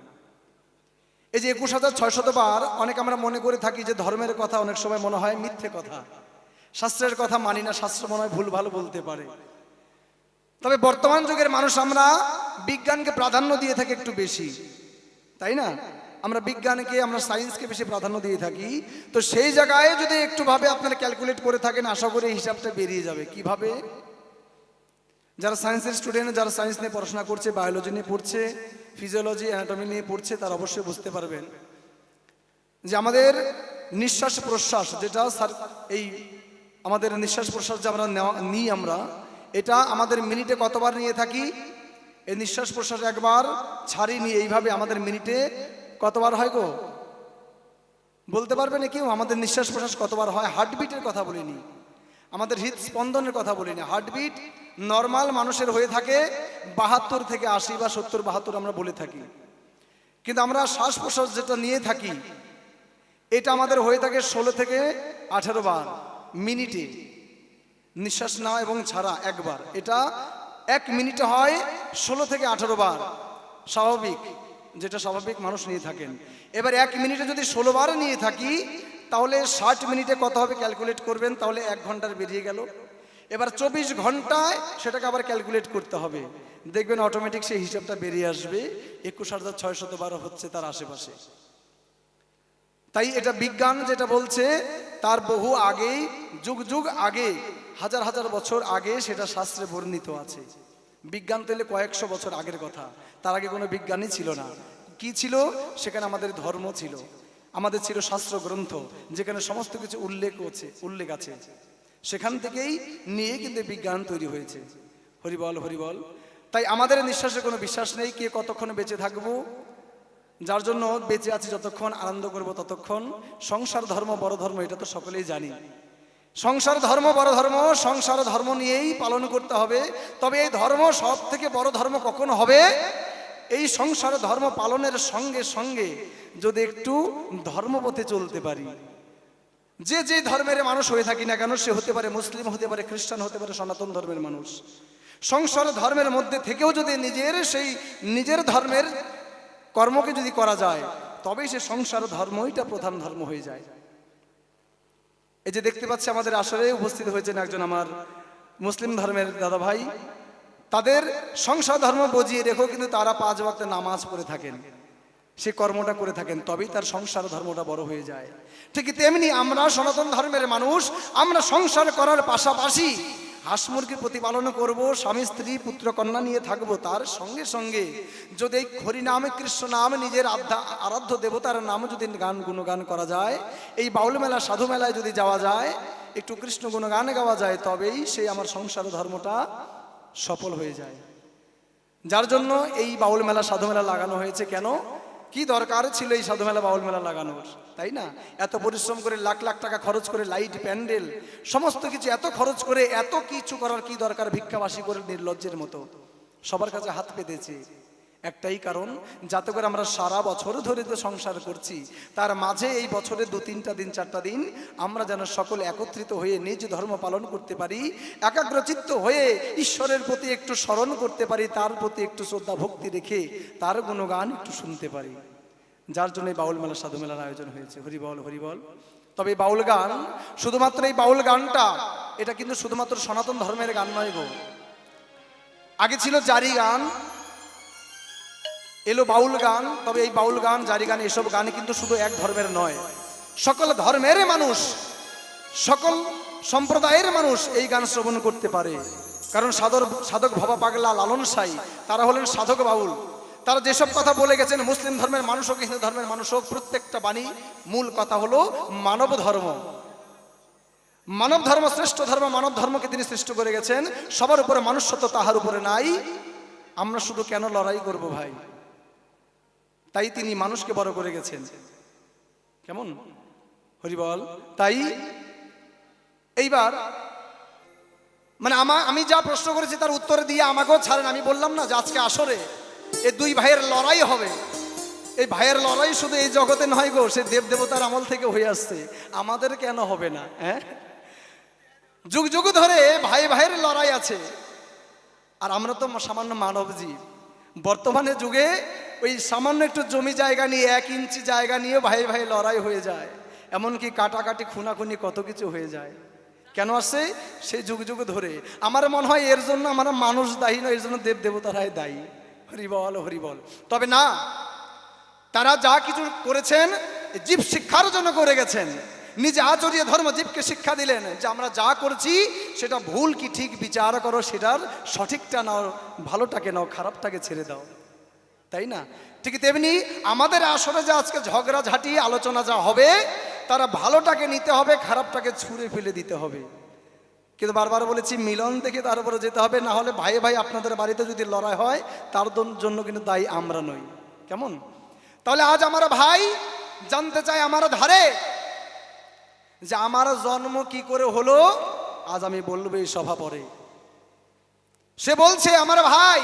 এই যে 21,600 বার অনেক আমরা মনে করে থাকি যে ধর্মের কথা, অনেক সময় মনে হয় মিথ্যে কথা, শাস্ত্রের কথা মানি না, শাস্ত্র মনে হয় ভুল ভালো বলতে পারে। তবে বর্তমান যুগের মানুষ আমরা বিজ্ঞানকে প্রাধান্য দিয়ে থাকি একটু বেশি, তাই না? আমরা বিজ্ঞানকে, আমরা সায়েন্সকে বেশি প্রাধান্য দিয়ে থাকি। তো সেই জায়গায় যদি একটু ভাবে আপনারা ক্যালকুলেট করে থাকেন, আশা করি এই হিসাবটা বেরিয়ে যাবে। কিভাবে? যারা সায়েন্সের স্টুডেন্ট, যারা সায়েন্স নিয়ে পড়াশোনা করছে, বায়োলজি নিয়ে পড়ছে, ফিজিওলজি অ্যানাটমি নিয়ে পড়ছে, তারা অবশ্যই বুঝতে পারবেন যে আমাদের নিঃশ্বাস প্রশ্বাস যেটা এই আমাদের নিঃশ্বাস প্রশ্বাস যে আমরা নিই, আমরা এটা আমাদের মিনিটে কতবার নিয়ে থাকি? এই নিঃশ্বাস প্রশ্বাস একবার ছাড়ি নিয়ে এইভাবে আমাদের মিনিটে কতবার হয় গো? বলতে পারবে না কেউ? আমাদের নিঃশ্বাস প্রশ্বাস কতবার হয়? হার্টবিটের কথা বলিনি, আমাদের হৃদস্পন্দনের কথা বলিনি। হার্টবিট নর্মাল মানুষের হয়ে থাকে 72 থেকে 80 বা 70, 72 আমরা বলে থাকি। কিন্তু আমরা শ্বাস প্রশ্বাস যেটা নিয়ে থাকি, এটা আমাদের হয়ে থাকে 16 থেকে 18 বার মিনিটে। নিঃশ্বাস নেওয়া এবং ছাড়া একবার, এটা 1 মিনিটে হয় 16 থেকে 18 বার স্বাভাবিক, যেটা স্বাভাবিক মানুষ নিয়ে থাকেন। এবার 1 মিনিটে যদি 16 বার নিয়ে থাকি, তাহলে 60 মিনিটে কত হবে ক্যালকুলেট করবেন, তাহলে 1 ঘন্টার বেরিয়ে গেল। এবার 24 ঘন্টায় সেটাকে আবার ক্যালকুলেট করতে হবে, দেখবেন অটোমেটিক সেই হিসাবটা বেরিয়ে আসবে 21,600 বার হচ্ছে তার আশেপাশে। তাই এটা বিজ্ঞান যেটা বলছে তার বহু আগেই, যুগ যুগ আগে, হাজার হাজার বছর আগে সেটা শাস্ত্রে বর্ণিত আছে। বিজ্ঞান তাহলে কয়েকশো বছর আগের কথা, তার আগে কোনো বিজ্ঞানই ছিল না। কি ছিল? সেখানে আমাদের ধর্ম ছিল, আমাদের ছিল শাস্ত্র গ্রন্থ, যেখানে সমস্ত কিছু উল্লেখ আছে। সেখান থেকেই নিয়ে কিন্তু বিজ্ঞান তৈরি হয়েছে। হরিবল হরিবল। তাই আমাদের নিঃশ্বাসে কোনো বিশ্বাস নেই কে কতক্ষণ বেঁচে থাকবো, যার জন্য বেঁচে আছি যতক্ষণ, আনন্দ করব ততক্ষণ। সংসার ধর্ম বড় ধর্ম, এটা তো সকলেই জানি। সংসার ধর্ম বড় ধর্ম, সংসার ধর্ম নিয়েই পালন করতে হবে। তবে এই ধর্ম সব থেকে বড় ধর্ম কখন হবে? এই সংসার ধর্ম পালনের সঙ্গে সঙ্গে যদি একটু ধর্মপথে চলতে পারি। যে যে ধর্মের মানুষ হয়ে থাকি না কেন, সে হতে পারে মুসলিম, হতে পারে খ্রিস্টান, হতে পারে সনাতন ধর্মের মানুষ, সংসার ধর্মের মধ্যে থেকেও যদি নিজের ধর্মের কর্মকে যদি করা যায়, তবেই সে সংসার ধর্মইটা প্রধান ধর্ম হয়ে যায়। এই যে দেখতে পাচ্ছি আমাদের আসরে উপস্থিত হয়েছেন একজন আমার মুসলিম ধর্মের দাদা ভাই, তাদের সংসার ধর্ম বুঝিয়ে রেখো, কিন্তু তারা 5 ওয়াক্ত নামাজ পড়ে থাকেন, সে কর্মটা করে থাকেন, তবেই তার সংসার ধর্মটা বড় হয়ে যায়। ঠিক তেমনি আমরা সনাতন ধর্মের মানুষ, আমরা সংসার করার পাশাপাশি হাঁস মুরগির প্রতিপালন করব, স্বামী স্ত্রী পুত্র কন্যা নিয়ে থাকবো। তার সঙ্গে সঙ্গে যদি এই হরিনাম কৃষ্ণ নাম, নিজের আরাধ্য দেবতার নাম যদি গান গুণগান করা যায়, এই বাউল মেলা সাধু মেলায় যদি যাওয়া যায়, একটু কৃষ্ণ গুণগান গাওয়া যায়, তবেই সেই আমার সংসার ধর্মটা সফল হয়ে যায়। যার জন্য এই বাউল মেলা সাধু মেলা লাগানো হয়েছে। কেন, কি দরকার ছিল এই সাধু মেলা বাউল মেলা লাগানোর, তাই না? এত পরিশ্রম করে লাখ লাখ টাকা খরচ করে, লাইট প্যান্ডেল সমস্ত কিছু এত খরচ করে, এত কিছু করার কি দরকার? ভিক্ষাবাসী করে নির্লজ্জের মতো সবার কাছে হাত পেতেছে। একটাই কারণ, যাতে করে আমরা সারা বছর ধরে যে সংসার করছি তার মাঝে এই বছরে 2-3টা দিন 4টা দিন আমরা যেন সকলে একত্রিত হয়ে নিজ ধর্ম পালন করতে পারি, একাগ্রচিত্ত হয়ে ঈশ্বরের প্রতি একটু স্মরণ করতে পারি, তার প্রতি একটু শ্রদ্ধা ভক্তি রেখে তার গুণগান একটু শুনতে পারি। যার জন্য এই বাউল মেলা, সাধু মেলার আয়োজন হয়েছে। হরিবল হরিবল। তবে এই বাউল গান, শুধুমাত্র এই বাউল গানটা এটা কিন্তু শুধুমাত্র সনাতন ধর্মের গান নয় গো। আগে ছিল জারি গান, এলো বাউল গান। তবে এই বাউল গান, জারি গান, এসব গান কিন্তু শুধু এক ধর্মের নয়, সকল ধর্মের মানুষ, সকল সম্প্রদায়ের মানুষ এই গান শ্রবণ করতে পারে। কারণ সাধক ভবা পাগলা লালন সাই তারা হলেন সাধক বাউল। তারা যেসব কথা বলে গেছেন, মুসলিম ধর্মের মানুষ হোক, হিন্দু ধর্মের মানুষ হোক, প্রত্যেকটা বাণী মূল কথা হলো মানব ধর্ম। মানব ধর্ম শ্রেষ্ঠ ধর্ম, মানব ধর্মকে তিনি সৃষ্টি করে গেছেন। সবার উপরে মানুষত্ব তাহার উপরে নাই। আমরা শুধু কেন লড়াই করব ভাই? তাই তিনি মানুষকে বড় করে গেছেন। কেমন হরিবল? তাই এইবার মানে আমি যা প্রশ্ন করেছি তার উত্তর দিয়ে আমাকেও ছাড়েন। আমি বললাম না যে আজকে আসরে এই দুই ভাইয়ের লড়াই হবে। এই ভাইয়ের লড়াই শুধু এই জগতে নয় গো, সে দেব দেবতার আমল থেকে হয়ে আসছে। আমাদের কেন হবে না? হ্যাঁ, যুগ যুগ ধরে ভাই ভাইয়ের লড়াই আছে। আর আমরা তো সামান্য মানব জীব। বর্তমানে যুগে ওই সামান্য একটু জমি জায়গা নিয়ে, 1 ইঞ্চি জায়গা নিয়ে ভাই ভাই লড়াই হয়ে যায়, এমনকি কাটাকাটি খুনাখুনি কত কিছু হয়ে যায়। কেন আসছে? সেই যুগ যুগ ধরে। আমার মনে হয় এর জন্য আমরা মানুষ দায়ী নয়, এর জন্য দেব দেবতারাই দায়ী। হরিবল হরিবল। তবে না, তারা যা কিছু করেছেন জীব শিক্ষার জন্য করে গেছেন। নিজে আচরিয়ে ধর্ম জীবকে শিক্ষা দিলেন যে আমরা যা করছি সেটা ভুল কি ঠিক বিচার করো, সেটার সঠিকটা নাও, ভালোটাকে নাও, খারাপটাকে ছেড়ে দাও। তাই না? ঠিক তেমনি আমাদের আসলে যে আজকে ঝগড়া ঝাঁটি আলোচনা যা হবে, তারা ভালোটাকে নিতে হবে, খারাপটাকে ছুঁড়ে ফেলে দিতে হবে। কিন্তু বারবার বলেছি, মিলন দেখে তার উপরে যেতে হবে। না হলে ভাই ভাই আপনাদের বাড়িতে যদি লড়াই হয়, তার জন্য কিন্তু দায়ী আমরা নই। কেমন? তাহলে আজ আমার ভাই জানতে চাই আমার ধারে যে আমার জন্ম কি করে হলো। আজ আমি বলবো এই সভা পরে। সে বলছে আমার ভাই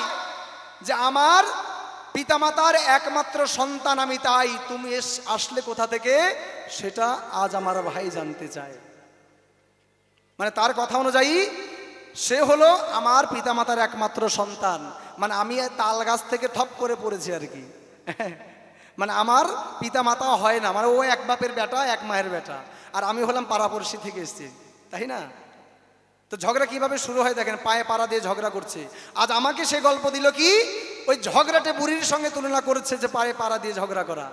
যে আমার পিতামাতার একমাত্র সন্তান আমি, তাই তুমি আসলে কোথা থেকে সেটা আজ আমার ভাই জানতে চায়। মানে তার কথা অনুযায়ী সে হলো আমার পিতামাতার একমাত্র সন্তান। মানে আমি তাল গাছ থেকে ঠপ করে পড়েছি আর কি। মানে আমার পিতামাতা হয় না, মানে ও এক বাপের বেটা, এক মায়ের বেটা, আর আমি হলাম পাড়াপড়শি থেকে এসেছি। তাই না? তো ঝগড়া কিভাবে শুরু হয় দেখেন, পায়ে পাড়া দিয়ে ঝগড়া করছে। আজ আমাকে সে গল্প দিল কি, ওই ঝগড়াটে বুড়ির সঙ্গে তুলনা করেছে যে পায়ে পাড়া দিয়ে ঝগড়া করা।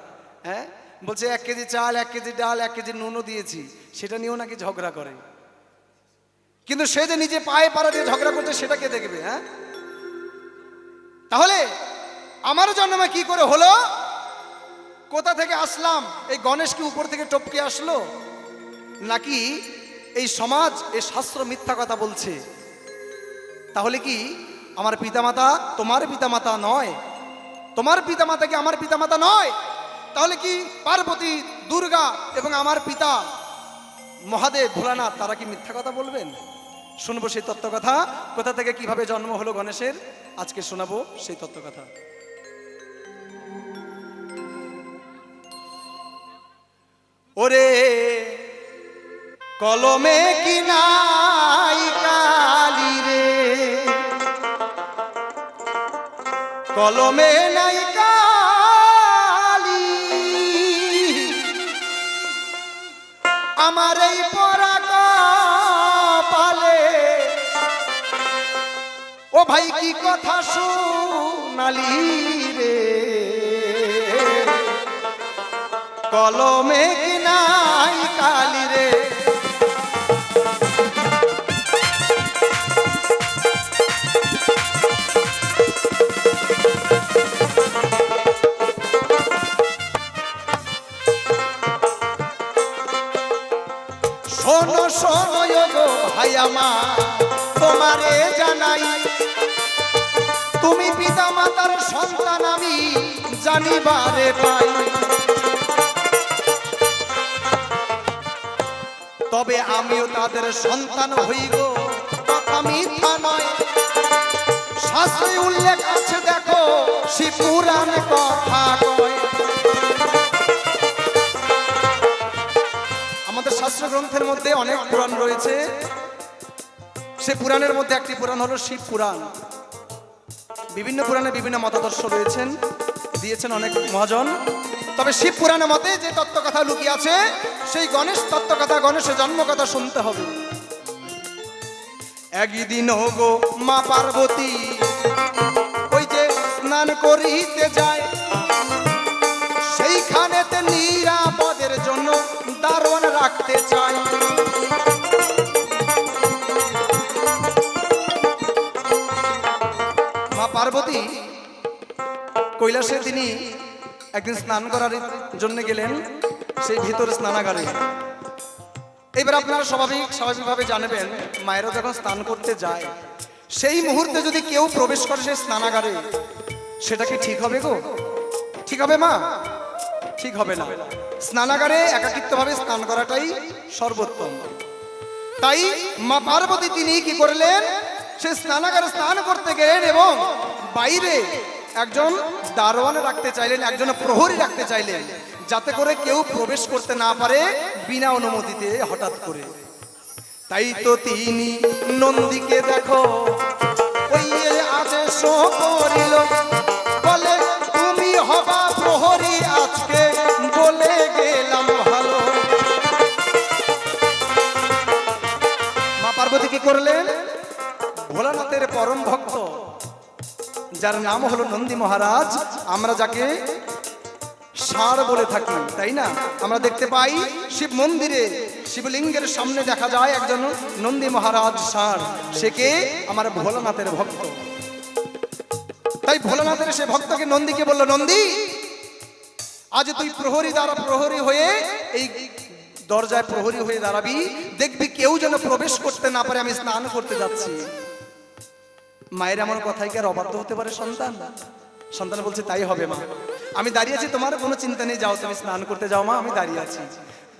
হ্যাঁ, বলছে 1 কেজি চাল, 1 কেজি ডাল, 1 কেজি নুনও দিয়েছি, সেটা নিয়েও নাকি ঝগড়া করে। কিন্তু সে যে নিজে পায়ে পাড়া দিয়ে ঝগড়া করছে সেটা কে দেখবে? হ্যাঁ, তাহলে আমার জন্মে কি করে হলো? কোথা থেকে আসলাম? এই গণেশ কি উপর থেকে টপকে আসলো? নাকি এই সমাজ, এই শাস্ত্র মিথ্যা কথা বলছে? তাহলে কি আমার পিতামাতা তোমার পিতামাতা নয়? তোমার পিতামাতা কি আমার পিতামাতা নয়? তাহলে কি পার্বতী, দুর্গা এবং আমার পিতা মহাদেব, ভোলানাথ, তারা কি মিথ্যা কথা বলবেন? শুনবো সেই তত্ত্ব কথা। কোথা থেকে কিভাবে জন্ম হলো গণেশের, আজকে শোনাবো সেই তত্ত্ব কথা। ওরে কলমে কি নাই কালি রে, কলমে নাই কালি, আমার এই পরা কপালে ও ভাই কি কথা শোনালি রে, কলমে কি নাই কালি রে। শোনো শোনো গো ভাই আমার, তোমারে জানাই, তুমি পিতা মাতার সন্তান আমি জানিবারে পাই। তবে আমিও তাদের সন্তান হই গো, কথা মিথ্যা নয়। শাস্ত্রে উল্লেখ আছে দেখো, শিবপুর শাস্ত্র গ্রন্থের মধ্যে অনেক পুরাণ রয়েছে, সে পুরাণের মধ্যে একটি পুরাণ হলো শিব পুরাণ। বিভিন্ন পুরাণে বিভিন্ন মতাদর্শ রয়েছেন, দিয়েছেন অনেক মহাজন। তবে শিব পুরাণের মতে যে তত্ত্বকথা লুকিয়ে আছে, সেই গণেশ তত্ত্বকথা, গণেশের জন্মকথা শুনতে হবে। একদিন গো মা পার্বতী ওই যে স্নান করিতে যায়, সেইখানেতে নিরাপদের জন্য দারোয়ান রাখতে চায়। মা পার্বতী কৈলাসে তিনি একদিন স্নান করার জন্য গেলেন, সেই ভিতর স্নানাগারে। এবার আপনারা স্বাভাবিকভাবে জানবেন, মায়েরা যখন স্নান করতে যায়, সেই মুহূর্তে যদি কেউ প্রবেশ করে সেই স্নানাগারে, সেটা কি ঠিক হবে গো? ঠিক হবে মা? ঠিক হবে না। স্নানাগারে একাকিত্বভাবে স্নান করাটাই সর্বোত্তম। তাই মা পার্বতী তিনি কি করলেন, সে স্নানাগারে স্নান করতে গেলেন এবং বাইরে একজন দারোয়ান রাখতে চাইলেন, একজন প্রহরী রাখতে চাইলেন, যাতে করে কেউ প্রবেশ করতে না পারে বিনা অনুমতিতে হঠাৎ করে। তাই তো তিনি নন্দীকে দেখো ওই আদেশ করিল, বলে তুমি হবা প্রহরী আজকে, বলে গেলাম ভালো। মা পার্বতী কি করলেন, ভোলানাথের পরম ভক্ত যার নাম হলো নন্দী মহারাজ, আমরা যাকে ষাঁড় বলে থাকি, তাই না? আমরা দেখতে পাই শিব মন্দিরে শিবলিঙ্গের সামনে দেখা যায় একজন নন্দী মহারাজ ষাঁড়, সে কে? আমার ভোলানাথের ভক্ত। তাই ভোলানাথের সে ভক্তকে নন্দীকে বলল, নন্দী আজ তুই প্রহরী হয়ে এই দরজায় প্রহরী হয়ে দাঁড়াবি, দেখবি কেউ যেন প্রবেশ করতে না পারে, আমি স্নান করতে যাচ্ছি। মায়ের এমন কথাই কি আর অবাধ্য হতে পারে সন্তান? সন্তান বলছে তাই হবে মা, আমি দাঁড়িয়ে আছি, তোমার কোনো চিন্তা নেই, যাও তুমি স্নান করতে যাও মা, আমি দাঁড়িয়ে আছি।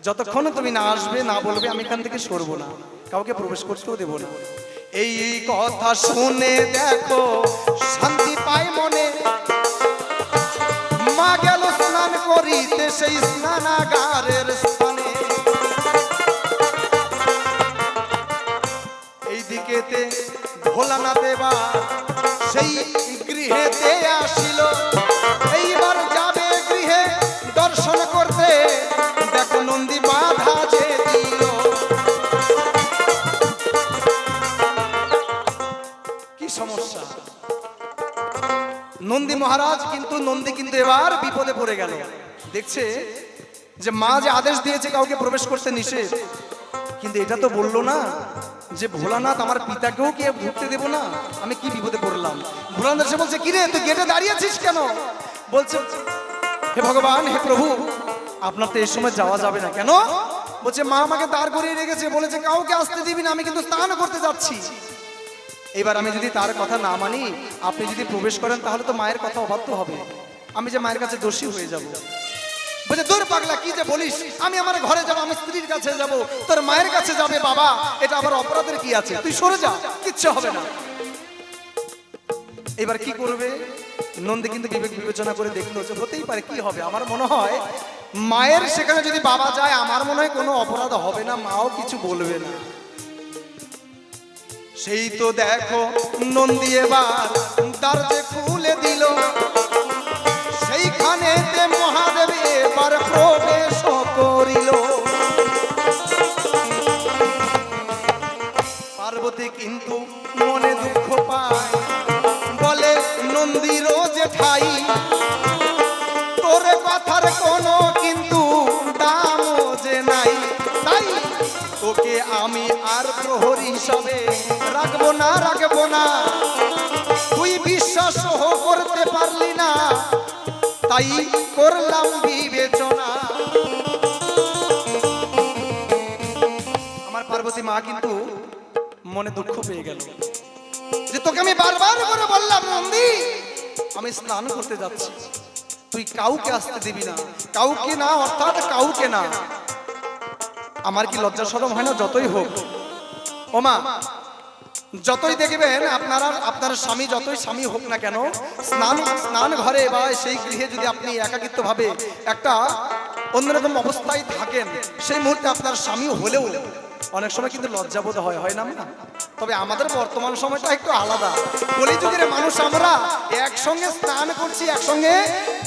যতক্ষণ তুমি না আসবে, না বলবে, আমি এখান থেকে সরবো না, কাউকে প্রবেশ করতেও দেবো না। এই কথা শুনে দেখো শান্তি পায় মনে, মা গেল স্নান করিতে সেই স্নানাগারের স্থানে। এই দিকেতে ভোলানাথ এবার সেই গৃহেতে আসিল, এইবার যাবে গৃহে দর্শন করতে, দেখো নন্দী বাধা যে দিল। কি সমস্যা? নন্দী মহারাজ নন্দী কিন্তু এবার বিপদে পড়ে গেল। দেখছে যে মা যে আদেশ দিয়েছে কাউকে প্রবেশ করতে নিষেধ, কিন্তু এটা তো বললো না যে ভোলানাথ আমার পিতাকেও কি ঢুকতে দেবো না, আমি কি বিপদে পড়লাম। ভোলানাথ এসে বলছে, কিরে তুই গেটে দাঁড়িয়ে আছিস কেন? বলছে, হে ভগবান, হে প্রভু, আপনার তো এই সময় যাওয়া যাবে না। কেন? বলছে, মা আমাকে দাঁড় করিয়ে রেখেছে, বলেছে কাউকে আসতে দিবি না, আমি কিন্তু স্নান করতে যাচ্ছি। এবার আমি যদি তার কথা না মানি, আপনি যদি প্রবেশ করেন, তাহলে তো মায়ের কথা অবাধ্য হবে, আমি যে মায়ের কাছে দোষী হয়ে যাব। বলছে, দূর পাগলা, কি যে বলিস, আমি আমার ঘরে যাবো, আমি স্ত্রীর কাছে যাব, তোর মায়ের কাছে যাবে বাবা, এটা আবার অপরাধের কি আছে, তুই সরে যা, কিচ্ছু হবে না। এবার কি করবে? নন্দী কিন্তু বিবেক বিবেচনা করে দেখলো যে হতেই পারে, কি হবে, আমার মনে হয় মায়ের সেখানে যদি বাবা যায়, আমার মনে হয় কোনো অপরাধ হবে না, মাও কিছু বলবে না। সেই তো দেখো নন্দী এবার দরজা খুলে দিল, সেইখানেতে মহাদেব এবার প্রবেশ করিল। পার্বতী কিন্তু মনে দুঃখ পায়, বলে নন্দীর যে ঠাই, তোর কথার কোনো কিন্তু দাম যে নাই, তাই তোকে আমি আর প্রহরী হিসাবে রাখবো না, তুই বিশ্বাস করতে পারলি না, তাই করলাম বিবেচনা। আমার পার্বতী মা কিন্তু মনে দুঃখ পেয়ে গেল যে তোকে আমি বারবার করে বললাম, নন্দী আমি স্নান করতে যাচ্ছি, তুই কাউকে আসতে দিবি না, কাউকে না, অর্থাৎ কাউকে না। আমার কি লজ্জা শরম হয় না? যতই হোক ও মা, যতই দেখবেন আপনার স্বামী যতই স্বামী হোক না কেন, স্নান ঘরে বা সেই গৃহে যদি আপনি একাকিত্ব ভাবে একটা অন্যরকম অবস্থায় থাকেন, সেই মুহূর্তে আপনার স্বামী হলেও অনেক সময় কিন্তু লজ্জাবোধ হয় না মা? তবে আমাদের বর্তমান সময়টা একটু আলাদা। কলিযুগের মানুষ আমরা, একসঙ্গে স্নান করছি, একসঙ্গে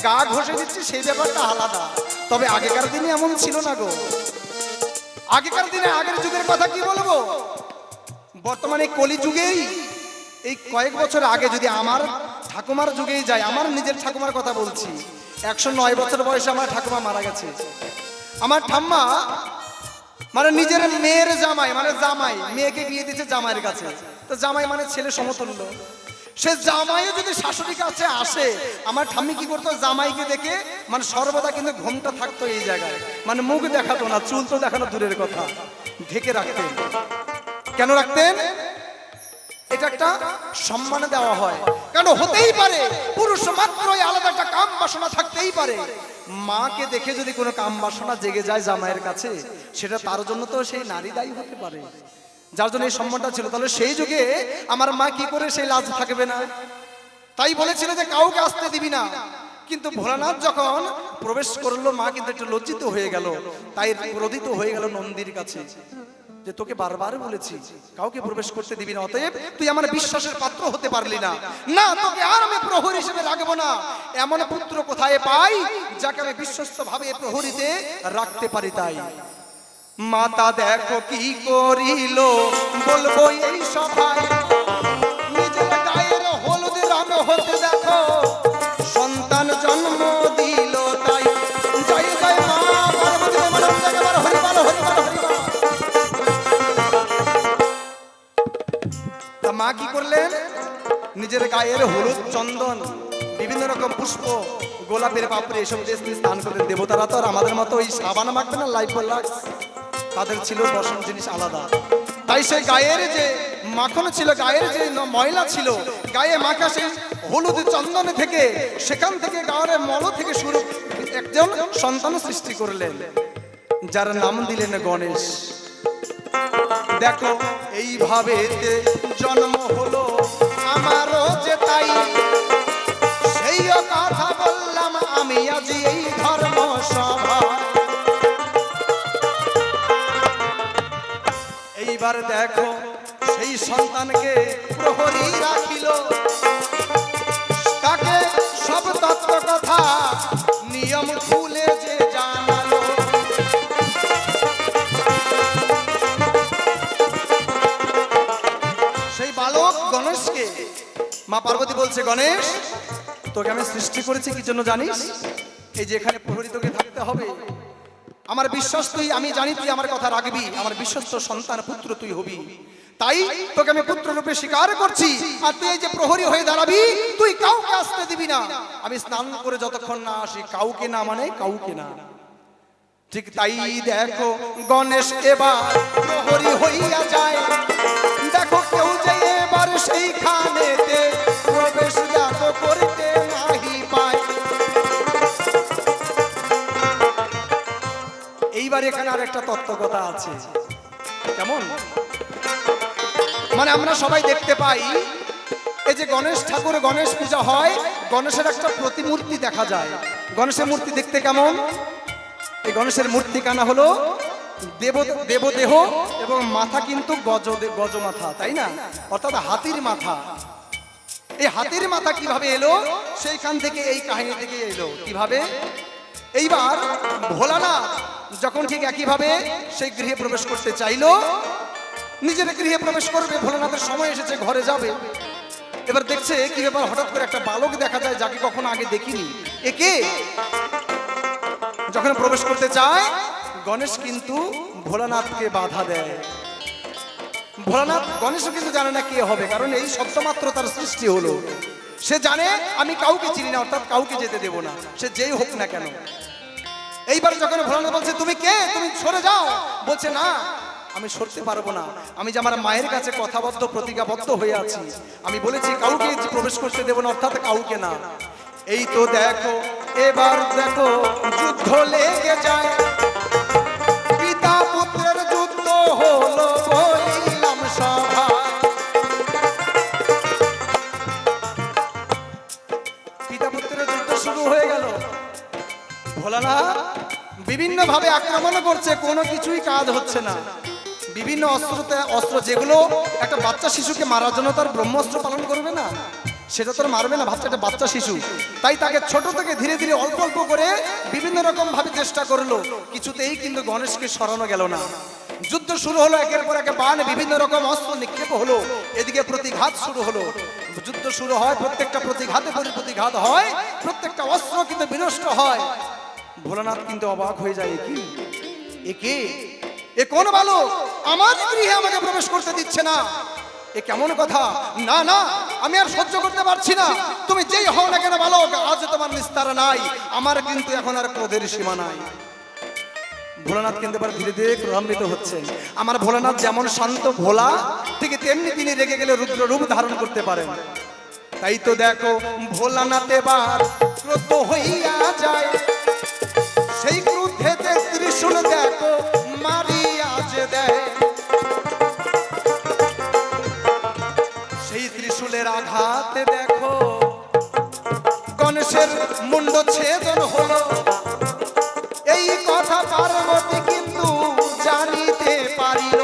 গা ঘষে দিচ্ছি, সেই ব্যাপারটা আলাদা। তবে আগেকার দিনে এমন ছিল না গো। আগেকার দিনে আগের যুগের কথা কি বলবো, বর্তমানে কলিযুগেই এই কয়েক বছর আগে যদি আমার ঠাকুমার যুগেই যায়, আমার নিজের ঠাকুমার কথা বলছি, 109 বছর বয়সে আমার ঠাকুমা মারা গেছে। আমার ঠাম্মা মানে নিজের মেয়ের জামাই, মানে জামাই মেয়েকে বিয়ে দিচ্ছে জামাইয়ের কাছে, তো জামাই মানে ছেলে সমতুল্য। সে জামাইও যদি শাশুড়ির কাছে আসে, আমার ঠাম্মি কি করতো, জামাইকে দেখে মানে সর্বদা কিন্তু ঘোমটা থাকতো এই জায়গায়, মানে মুখ দেখাতো না, চুল তো দেখানো দূরের কথা, ঢেকে রাখতেন। কেন রাখতেন? এটা একটা সম্মান দেওয়া হয়। কেন হতেই পারে পুরুষ মাত্রই আলাদা একটা কাম বাসনা থাকতেই পারে। মাকে দেখে যদি কোনো কাম বাসনা জেগে যায় জামাইয়ের কাছে, সেটা তার জন্য তো সেই নারী দায়ী হতে পারে, যার জন্য এই সম্মানটা ছিল। তাহলে সেই যুগে আমার মা কি করে সেই লাজ থাকবে না? তাই বলেছিল যে কাউকে আসতে দিবি না। কিন্তু ভোলানাথ যখন প্রবেশ করলো, মা কিন্তু একটু লজ্জিত হয়ে গেল, তাই ক্রোধিত হয়ে গেল নন্দীর কাছে, যে তোকে বারবার বলেছি কাউকে প্রবেশ করতে দিবি না, অতএব তুই আমার বিশ্বাসের পাত্র হতে পারলি না, না তোকে আর আমি প্রহরী হিসেবে রাখবো না। এমন পুত্র কোথায় পাই যাকে আমি বিশ্বস্ত ভাবে প্রহরীতে রাখতে পারি? তাই মাতা দেখো কি করিল, বলবো এই সভায়, নিজের গায়ের হলুদ রং হতে দেখো সন্তান জন্ম দিল। তাই জয় জয় মা পার্বতী, হরিবল হরিবল হরিবল। মা কি করলেন, নিজের গায়ের হলুদ চন্দন বিভিন্ন রকম পুষ্প গোলাপের পাপড়ি এসব দিয়ে স্নান করলেন। দেবতারা তো আর আমাদের মতো ওই সাবান মাখবে না, লাইফ লাক্স, তাদের ছিল দর্শন জিনিস আলাদা। তাই সেই গায়ের যে মাখন ছিল, গায়ের যে ময়লা ছিল, গায়ে মাখা সেই হলুদ চন্দন থেকে, সেখান থেকে গায়ের মল থেকে শুরু একজন সন্তান সৃষ্টি করলেন, যার নাম দিলেন গণেশ। দেখো এইভাবে জন্ম হলো আমারও যে, তাই সেই কথা বললাম আমি আজ এই ধর্ম সভা। এইবার দেখো সেই সন্তানকে প্রহরী রাখিল, তাকে সব তত্ত্ব কথা নিয়ম খুলে যে জানালো। সেই বালক গণেশকে মা পার্বতী বলছে, গণেশ তোকে আমি সৃষ্টি করেছি কি জন্য জানিস? এই যে এখানে প্রহরী তোকে থাকতে হবে, আমার বিশ্বাস তুই, আমি জানি তুই আমার কথা রাখবি, আমার বিশ্বস্ত সন্তান পুত্র তুই হবি, তাই তোকে আমি পুত্র রূপে স্বীকার করছি। আর তুই এই যে প্রহরী হয়ে দাঁড়াবি, তুই কাউকে আসতে দিবি না, আমি স্নান করে যতক্ষণ না আসি, কাউকে না মানে কাউকে না। ঠিক তাই দেখো গণেশ এবার প্রহরী হইয়া যায়, দেখো কেউ যে এবার সেইখানেতে প্রবেশ যাত করতে নাহি পায়। এইবার এখানে আর একটা তত্ত্বকথা আছে। কেমন? মানে আমরা সবাই দেখতে পাই, এই যে গণেশ ঠাকুর, গণেশ পূজা হয়, গণেশের একটা প্রতিমূর্তি দেখা যায়। গণেশের মূর্তি দেখতে কেমন? এই গণেশের মূর্তি কানা হলো দেবদেহ এবং মাথা কিন্তু গজ মাথা, তাই না? অর্থাৎ হাতির মাথা। এই হাতির মাথা কিভাবে এলো, সেইখান থেকে এই কাহিনী থেকে এলো কিভাবে। এইবার ভোলানাথ যখন ঠিক একইভাবে সেই গৃহে প্রবেশ করতে চাইলো, নিজের গৃহে প্রবেশ করবে, ভোলানাথের সময় এসেছে, ঘরে যাবে। এবার দেখছে কি ব্যাপার, হঠাৎ করে একটা বালক দেখা যায় যাকে কখনো আগে দেখিনি। একে যখন প্রবেশ করতে চায়, গণেশ কিন্তু ভোলানাথকে বাধা দেয়। ভোলানাথ গণেশও কিন্তু জানে না কে হবে, কারণ এই সত্যমাত্র তার সৃষ্টি হলো। সে জানে আমি কাউকে চিনি না, অর্থাৎ কাউকে যেতে দেব না, সে যেই হোক না কেন। এইবার যখন ভোলানাথ বলছে তুমি কে, তুমি সরে যাও, বলছে না আমি সরতে পারবো না, আমি যে আমার মায়ের কাছে কথাবদ্ধ প্রতিজ্ঞাবদ্ধ হয়ে আছি, আমি বলেছি কাউকে প্রবেশ করতে দেব না, অর্থাৎ কাউকে না। এই তো দেখো এবার দেখো যুদ্ধ লেগে যায়, পিতা পুত্রের যুদ্ধ হলো বলিলাম সভা। পিতা পুত্রের যুদ্ধ শুরু হয়ে গেল। ভোলানাথ বিভিন্ন ভাবে আক্রমণ করছে, কোনো কিছুই কাজ হচ্ছে না। বিভিন্ন অস্ত্র যেগুলো একটা বাচ্চা শিশুকে মারার জন্য তার ব্রহ্মাস্ত্র পালন করবে না, সেটা তো আর মারবে না, ভাবছে একটা বাচ্চা শিশু। তাই তাকে ছোট থেকে ধীরে ধীরে অল্প অল্প করে বিভিন্ন রকম ভাবে চেষ্টা করলো, কিছুতেই কিন্তু গণেশকে সরানো গেল না। যুদ্ধ শুরু হলো, একের পর এক বাণ বিভিন্ন রকম অস্ত্র নিক্ষেপ হলো, এদিকে প্রতিঘাত শুরু হলো। যুদ্ধ শুরু হয়, প্রত্যেকটা প্রতিঘাতে প্রতিঘাত হয়, প্রত্যেকটা অস্ত্র কিন্তু বিনষ্ট হয়। ভোলানাথ কিন্তু অবাক হয়ে যায়, একে এ কোন বালক আমার গৃহে আমাকে প্রবেশ করতে দিচ্ছে না, এ কেমন কথা? না না, আমি আর সহ্য করতে পারছি না, তুমি যেই হও না কেন বালক, আজ তোমার নিস্তার নাই, আমার কিন্তু এখন আর ক্রোধের সীমা নাই। ভোলানাথ কিন্তু এবার ধীরে ধীরে ক্রোধান্বিত হচ্ছে। আমার ভোলানাথ যেমন শান্ত ভোলা, ঠিক তেমনি তিনি রেগে গেলে রুদ্র রূপ ধারণ করতে পারেন। তাই তো দেখো ভোলানাথ এবার ক্রোধ হইয়া যায়, সেই ক্রোধেতে ত্রিশূল দেখো মারিয়া যে দেয়, সেই ত্রিশূলের আঘাতে দেখো গণেশের মুন্ড ছেদন হলো। এই কথা পার্বতী কিন্তু জানিতে পারিল।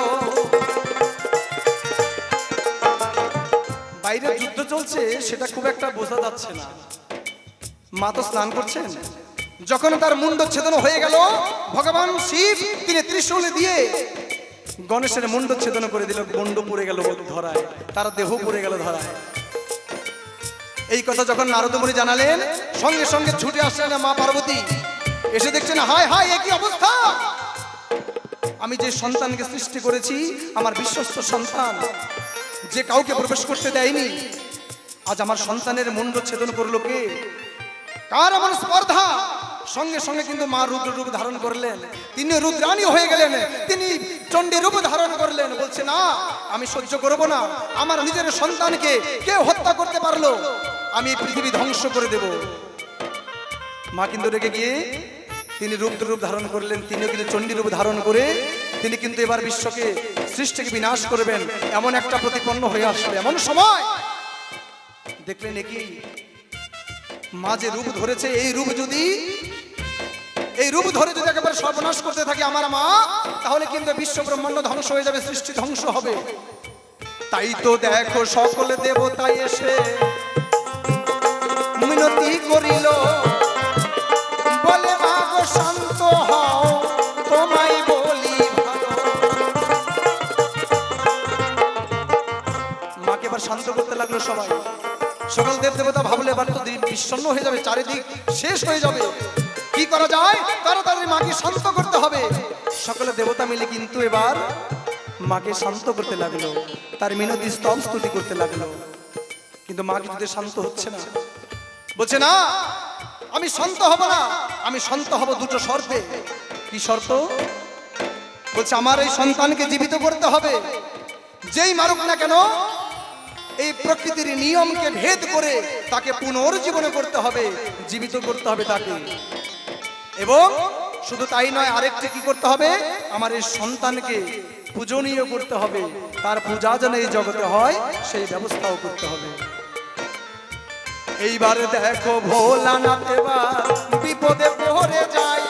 বাইরে যুদ্ধ চলছে সেটা খুব একটা বোঝা যাচ্ছে না, মা তো স্নান করছেন। যখন তার মুন্ড ছেদন হয়ে গেল, ভগবান শিব তিনি ত্রিশূল দিয়ে গণেশের মুন্ড ছেদন করে দিল। মুন্ড পড়ে গেল ধরায়, তার দেহ পড়ে গেল ধরায়। এই কথা যখন নারদ মুনি জানালেন, সঙ্গে সঙ্গে ছুটে আসলেন মা পার্বতী। এসে দেখছেন, হায় হায়, একই অবস্থা, আমি যে সন্তানকে সৃষ্টি করেছি, আমার বিশ্বস্ত সন্তান, যে কাউকে প্রবেশ করতে দেয়নি, আজ আমার সন্তানের মুন্ড ছেদন করলো কে? কার এমন স্পর্ধা? সঙ্গে সঙ্গে কিন্তু মা রুদ্র রূপ ধারণ করলেন, তিনি রুদ্রাণী হয়ে গেলেন, তিনি চণ্ডী রূপ ধারণ করলেন। বলছে না, আমি সহ্য করব না, আমার নিজের সন্তানকে কেউ হত্যা করতে পারলো, আমি এই পৃথিবী ধ্বংস করে দেব। মা কিন্তু রেগে গিয়ে তিনি রুদ্র রূপ ধারণ করলেন, তিনিও কিন্তু চণ্ডী রূপ ধারণ করে তিনি কিন্তু এবার বিশ্বকে, সৃষ্টিকে বিনাশ করবেন, এমন একটা প্রতিপন্ন হয়ে আসলো। এমন সময় দেখলেন, কি মা যে রূপ ধরেছে, এই রূপ ধরে যদি একেবারে সর্বনাশ করতে থাকে আমার মা, তাহলে কিন্তু বিশ্ব ব্রহ্মাণ্ড ধ্বংস হয়ে যাবে, সৃষ্টি ধ্বংস হবে। তাই তো দেখো সকল দেবতা এসে মিনতি করিল, বলে মা গো শান্ত হও, তোমায় বলি ভালো। মাকে এবার শান্ত করতে লাগলো সবাই। সকল দেব দেবতা ভাবলে এবার তো বিষণ্ণ হয়ে যাবে, চারিদিক শেষ হয়ে যাবে, কি করা যায়? তাড়াতাড়ি মাকে শান্ত করতে হবে। সকলে দেবতা মিলে কিন্তু এবার মাকে শান্ত করতে লাগলো, তার মিনতি স্তব স্তুতি করতে লাগলো। কিন্তু মা কিছুতে শান্ত হচ্ছে না, বলছে না, আমি শান্ত হব না, আমি শান্ত হব দুটো শর্তে। কি শর্ত? বলছে আমার এই সন্তানকে জীবিত করতে হবে, যেই মারুক না কেন এই প্রকৃতির নিয়মকে ভেদ করে তাকে পুনর্জীবন করতে হবে, জীবিত করতে হবে তাকে। এবং শুধু তাই নয়, আরেকটা কি করতে হবে, আমার এই সন্তানকে পূজনীয় করতে হবে, তার পূজা যেন এই জগতে হয় সেই ব্যবস্থাও করতে হবে। এইবারে দেখো ভোলানাথ এবার বিপদে পড়ে যায়,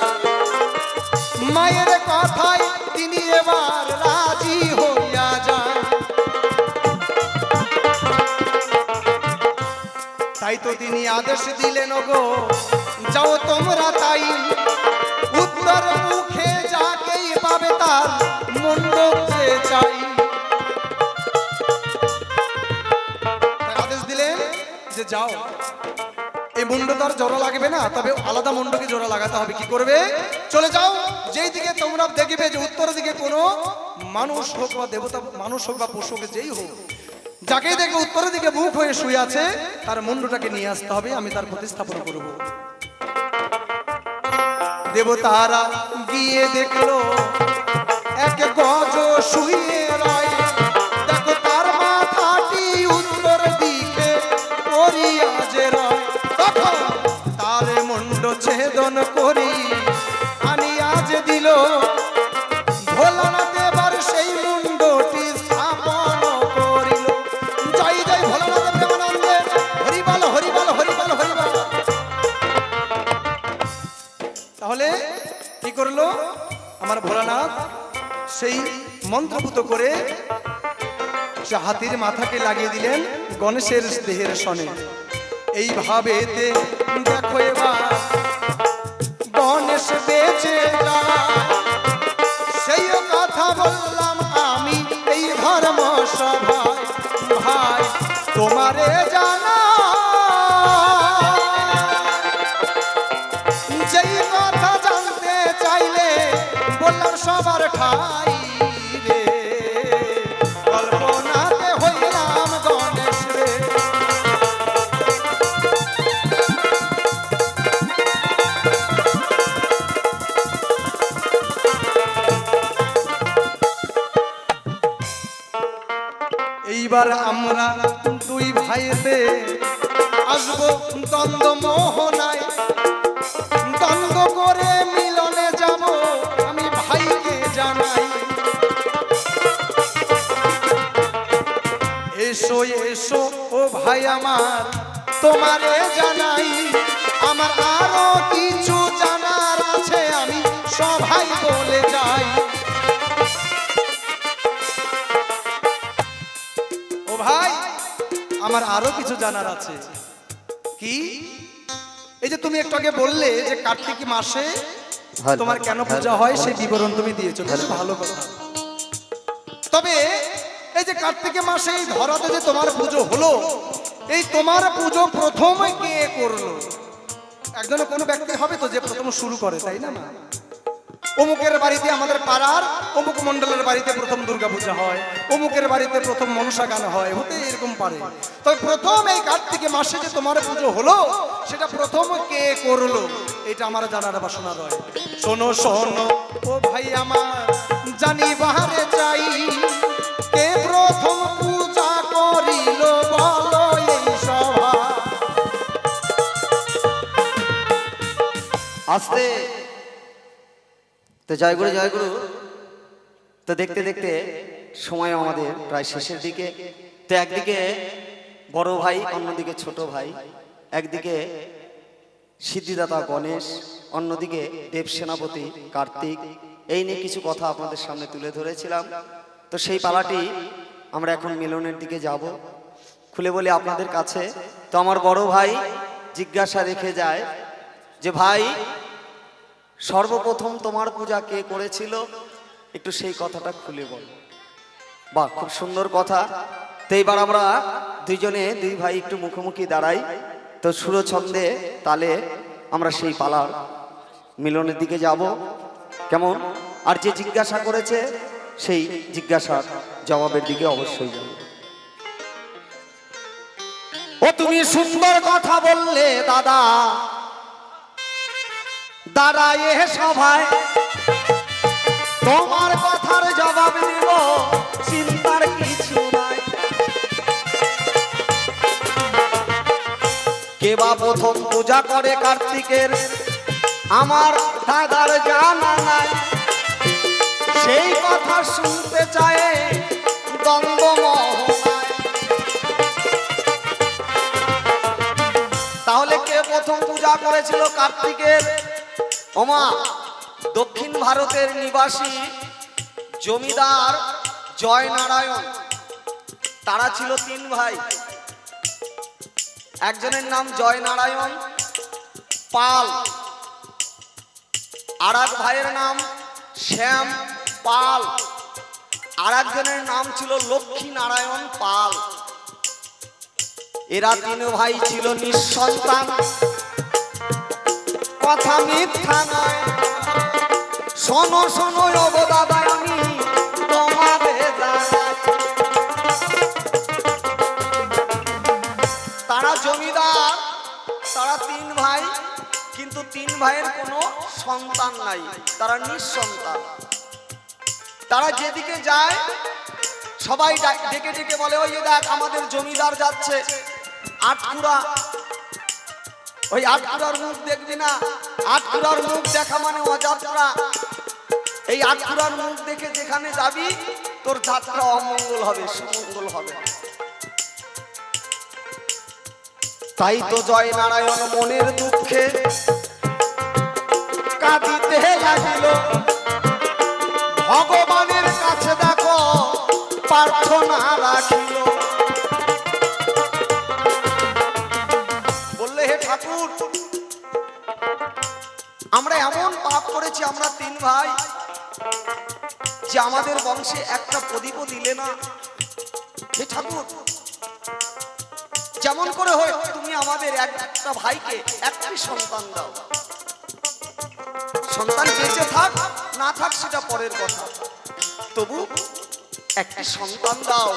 মায়ের কথায় তিনি এবার রাজি হইয়া যায়। তাই তো তিনি আদেশ দিলেন, গো যাও তোমরা তাই, উত্তর মুখে যাকেই পাবে তার মুন্ড চাই। আদেশ দিলেন যে যাও, এই মুন্ড তার জোড়া লাগবে না, তবে আলাদা মুন্ডকে জোড়া লাগাতে হবে। কি করবে? চলে যাও, যেই দিকে তোমরা দেখবে যে উত্তর দিকে কোনো মানুষ হোক বা দেবতা, মানুষ হোক বা পশু হোক, যেই হোক, যাকে দেখবে উত্তরের দিকে মুখ হয়ে শুয়ে আছে, তার মুন্ডটাকে নিয়ে আসতে হবে, আমি তার প্রতিস্থাপন করব। দেবতারা গিয়ে দেখলো এক গজ শুয়ে রয়, দেখো তার মাথাটি উত্তর দিকে পড়িয়া যে রয়, তখন তার মুন্ড ছেদন করি আনিয়া যে দিল। ভোলানাথ এবার সেই মুন্ডটি স্থাপন করিল। জয় জয় ভোলানাথ প্রেমানন্দে, হরিবল হরিবল হরিবল হরিবল। তাহলে কি করলো আমার ভোলানাথ, সেই মন্ত্রপুত করে সে হাতির মাথাকে লাগিয়ে দিলেন গণেশের দেহের সনে। এইভাবে দেখো এবার গণেশ বেঁচে যায়। সেই কথা বললাম আমি এই ধর্ম সভায়, ভাই তোমারে জানা যেই কথা জানতে চাইলে বললাম সবার ঠাই রে, কল্পনাতে হইলাম গণেশ রে। এইবার আমরা দুই ভাইতে আসবো দ্বন্দ্ব মোহনায়, দ্বন্দ্ব করে মিলনে যাব আমি ভাইকে জানাই। এসো এসো ও ভাই আমার তোমারে জানাই, আমার আরো কিছু জানার আছে আমি সবাই বলে যাই। ও ভাই আমার আরো কিছু জানার আছে। কি? এই যে তুমি একটু আগে বললে যে কার্তিক মাসে তোমার কেন পূজা হয় সেই বিবরণ তুমি দিয়েছো, বেশ ভালো কথা। তবে এই যে কার্তিক মাসে এই ধরাতে যে তোমার পুজো হলো, এই তোমার পুজো প্রথম কে করলো? একজন কোনো ব্যক্তি হবে তো যে প্রথম শুরু করে, তাই না? অমুকের বাড়িতে আমাদের পাড়ার অমুক মন্ডলের বাড়িতে প্রথম দুর্গা পূজা হয়, অমুকের বাড়িতে প্রথম মনসা গান হয়, হতে এরকম পারে। তবে প্রথম এই কার্তিক মাসে যে তোমার পুজো হলো সেটা প্রথম কে করলো এটা আমার জানার বাসনা রয়। শোনো শোনো ও ভাই আমার জানি বাহারে চাই, কে প্রথম পূজা করিল বলো এই সভা। আস্তে তো জয় গুরু জয় গুরু। তো দেখতে দেখতে সময় আমাদের প্রায় শেষের দিকে। তো একদিকে বড় ভাই, অন্যদিকে ছোট ভাই, একদিকে সিদ্ধিদাতা গণেশ, অন্যদিকে দেব সেনাপতি কার্তিক, এই নিয়ে কিছু কথা আপনাদের সামনে তুলে ধরেছিলাম। তো সেই পালাটি আমরা এখন মিলনের দিকে যাব। খুলে বলি আপনাদের কাছে, তো আমার বড় ভাই জিজ্ঞাসা রেখে যায় যে ভাই সর্বপ্রথম তোমার পূজা কে করেছিল, একটু সেই কথাটা খুলে বল। বাহ, খুব সুন্দর কথা। তো এইবার আমরা দুইজনে দুই ভাই একটু মুখোমুখি দাঁড়াই, তো সুরছন্দে তালে আমরা সেই পালার মিলনের দিকে যাব। কেমন? আর যে জিজ্ঞাসা করেছে সেই জিজ্ঞাসার জবাবের দিকে অবশ্যই যাব। ও তুমি সুন্দর কথা বললে দাদা, দাঁড়ায় সভায় তোমার কথার জবাব দিব, চিন্তার কিছু নাই। কে বা প্রথম পূজা করে কার্তিকের আমার দাদার জানা নাই, সেই কথা শুনতে চায় দ্বন্দ্ব মোহনায়। তাহলে কে প্রথম পূজা করেছিল কার্তিকের? ওমা, দক্ষিণ ভারতের নিবাসী জমিদার জয়নারায়ণ, তারা ছিল তিন ভাই। একজনের নাম জয়নারায়ণ পাল, আর এক ভাইয়ের নাম শ্যাম পাল, আর একজনের নাম ছিল লক্ষ্মী নারায়ণ পাল। এরা তিন ভাই ছিল নিঃসন্তান, কথা মিথ্যা নয়। শোনো শোনো ওগো দাদা আমি তোমাদের জানাই, তারা জমিদার, তারা তিন ভাই, কিন্তু তিন ভাইয়ের কোনো সন্তান নাই, তারা নিঃসন্তান। তারা যেদিকে যায় সবাই ডেকে ডেকে বলে, ওই যে দেখ আমাদের জমিদার যাচ্ছে আটকুড়া, ওই আটকুড়ার মুখ দেখবি না, আটকুড়ার মুখ দেখা মানে অযাত্রা। এই আটকুড়ার মুখ দেখে যেখানে যাবি তোর যাত্রা অমঙ্গল হবে, সুমঙ্গল হবে। তাই তো জয় নারায়ণ মনের দুঃখে কাঁদিতে লাগিল। ভগবানের কাছে দেখো প্রার্থনা রাখিল। বললে, হে ঠাকুর, আমরা এমন পাপ করেছি, আমরা তিন ভাই, যে আমাদের বংশে একটা প্রদীপও দিলে না। হে ঠাকুর, যেমন করে হয় তুমি আমাদের একটা ভাইকে একটি সন্তান দাও। সন্তান বেঁচে থাক না থাক সেটা পরের কথা, তবু একটি সন্তান দাও,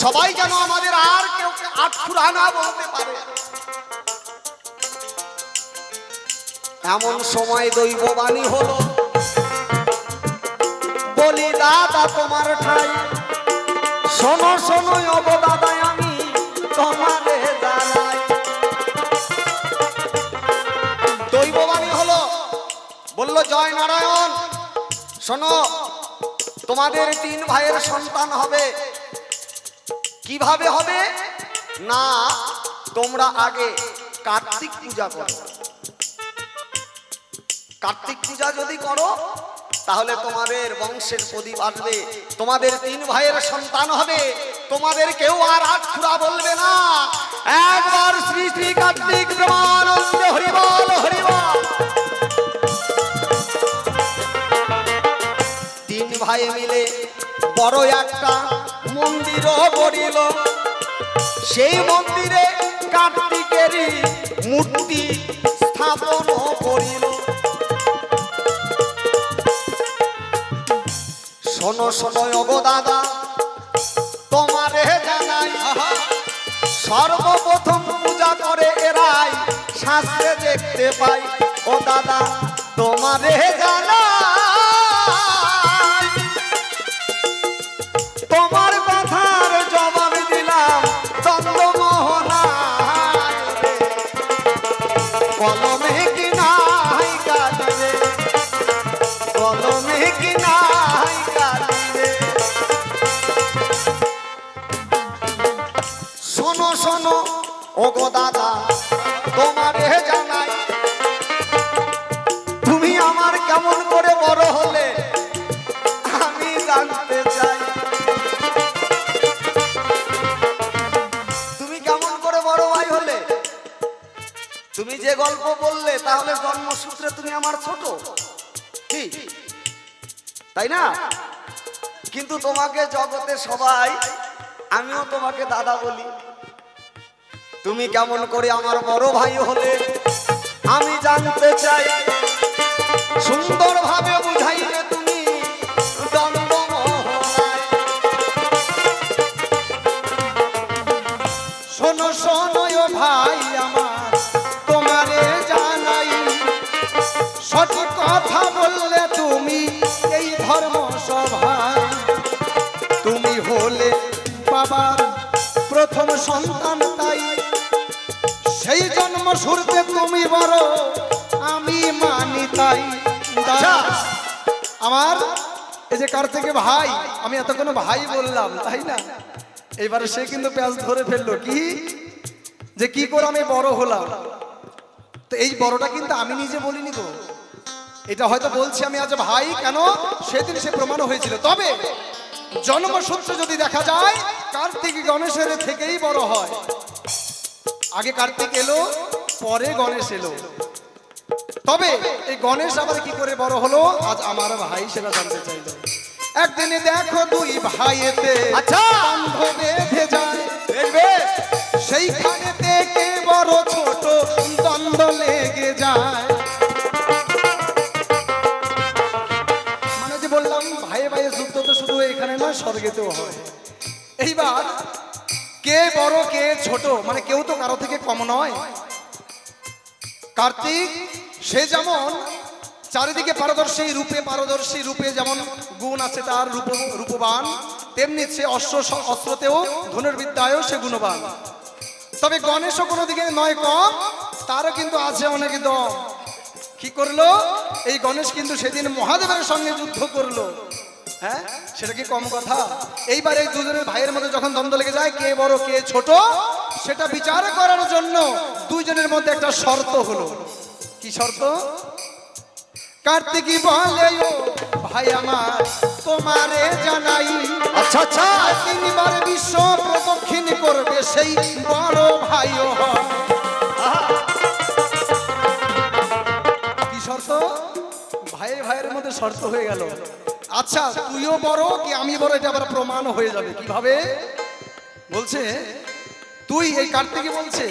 সবাই যেন আমাদের আর কেউ আটখুরা না বলতে পারে। এমন সময় দৈববাণী হলো, বলি দাদা তোমার ঠাই, শোনো শোনো ওগো দাদা আমি তোমারে জানাই। দৈববাণী হলো, বলল, জয় নারায়ণ, শোনো তোমাদের তিন ভাইয়ের সন্তান হবে। কিভাবে হবে? না, তোমরা আগে কার্তিক পূজা করো। কার্তিক পূজা যদি করো তাহলে তোমাদের বংশের প্রদীপ আসবে, তোমাদের তিন ভাইয়ের সন্তান হবে, তোমাদের কেউ আর আটখুরা বলবে না। একবার শ্রী শ্রী কার্তিক ব্রহ্মানন্দ হরিবল হরিবল। তিন ভাই মিলে বড় একটা মন্দির গড়িল। সেই মন্দিরে কার্তিকেরই মূর্তি স্থাপন করিল। শোনো শোনো ওগো দাদা তোমারে জানাই, সর্বপ্রথম পূজা করে এরাই শাস্ত্রে দেখতে পাই। ও দাদা তোমারে জানাই, তোমার কথার জবাব দিলাম চন্দ্রমোহনায়। কলমে কি নাই কাজে, কলমে কি নাই কাজে। শোনো শোনো ওগো দাদা তোমারে জানাই, তুমি আমার কেমন করে বড় হলে আমি জানতে চাই। তুমি কেমন করে বড় ভাই হলে? তুমি যে গল্প বললে তাহলে জন্মসূত্রে তুমি আমার ছোট, কি তাই না? কিন্তু তোমাকে জগতে সবাই, আমিও তোমাকে দাদা বলি। তুমি কেমন করে আমার বড় ভাই হলে আমি জানতে চাই। সুন্দরভাবে বুঝাইলে তুমি চন্দ্রমোহনায়। শোনো শোনো ও ভাই আমার তোমারে জানাই, সঠিক কথা বললে তুমি এই ধর্ম সভায়। তুমি হলে বাবার প্রথম সন্তান, তাই সেই জন্ম শুরুতে তুমি বড় আমি মানি তাই। দাদা আমার এই যে কার্তিকে ভাই, আমি এতক্ষণ ভাই বললাম তাই না, এইবারে সে কিন্তু প্যাঁচ ধরে ফেললো কি যে কি করে আমি বড় হলাম। তো এই বড়টা কিন্তু আমি নিজে বলিনি গো, এটা হয়তো বলছি আমি আজ ভাই, কেন সেদিন সে প্রমাণ হয়েছিল। তবে জন্মসূত্রে যদি দেখা যায় কার্তিক গণেশের থেকেই বড় হয়। আগে কার্তিক এলো, পরে গণেশ এলো। তবে এই গণেশ আবার কি করে বড় হলো আজ আমার ভাই সেটা জানতে চাইলো। একদিনে দেখো দুই ভাইয়েতে বন্ধ বেঁধে যায়, সেইখানে থেকে বড় ছোট দ্বন্দ্ব লেগে যায়। মানে যে বললাম ভাইয়ে ভাইয়ের যুদ্ধ তো শুধু এখানে না, স্বর্গেতেও হয়। এইবার কে বড় কে ছোট, মানে কেউ তো কারো থেকে কম নয়। কার্তিক সে যেমন চারিদিকে পারদর্শী, রূপে যেমন গুণ আছে তার, রূপবান, তেমনি সে অস্ত্রতেও ধনুর্বিদ্যায়ও সে গুণবান। তবে গণেশও কোনো দিকে নয় কম, তারও কিন্তু আছে অনেক দম। কি করলো এই গণেশ? কিন্তু সেদিন মহাদেবের সঙ্গে যুদ্ধ করলো। হ্যাঁ, সেটা কি কম কথা? এইবার এই দুজনের ভাইয়ের মধ্যে যখন দ্বন্দ্ব লেগে যায় কে বড় কে ছোট, সেটা বিচার করার জন্য দুইজনের মধ্যে একটা শর্ত হলো। কি শর্ত? কার্তিকী বলে ও ভাই আমার তোমারে জানাই, আচ্ছা আচ্ছা, তিনবার বিশ্ব প্রদক্ষিণ করবে সেই বড় ভাইও হয়। কি শর্ত? ভাইয়ের ভাইয়ের মধ্যে শর্ত হয়ে গেল। আচ্ছা তুইও বড় কি আমি বড়, এটা আবার প্রমাণ হয়ে যাবে কিভাবে? বলছে তুই, এই কার্তিকী বলছে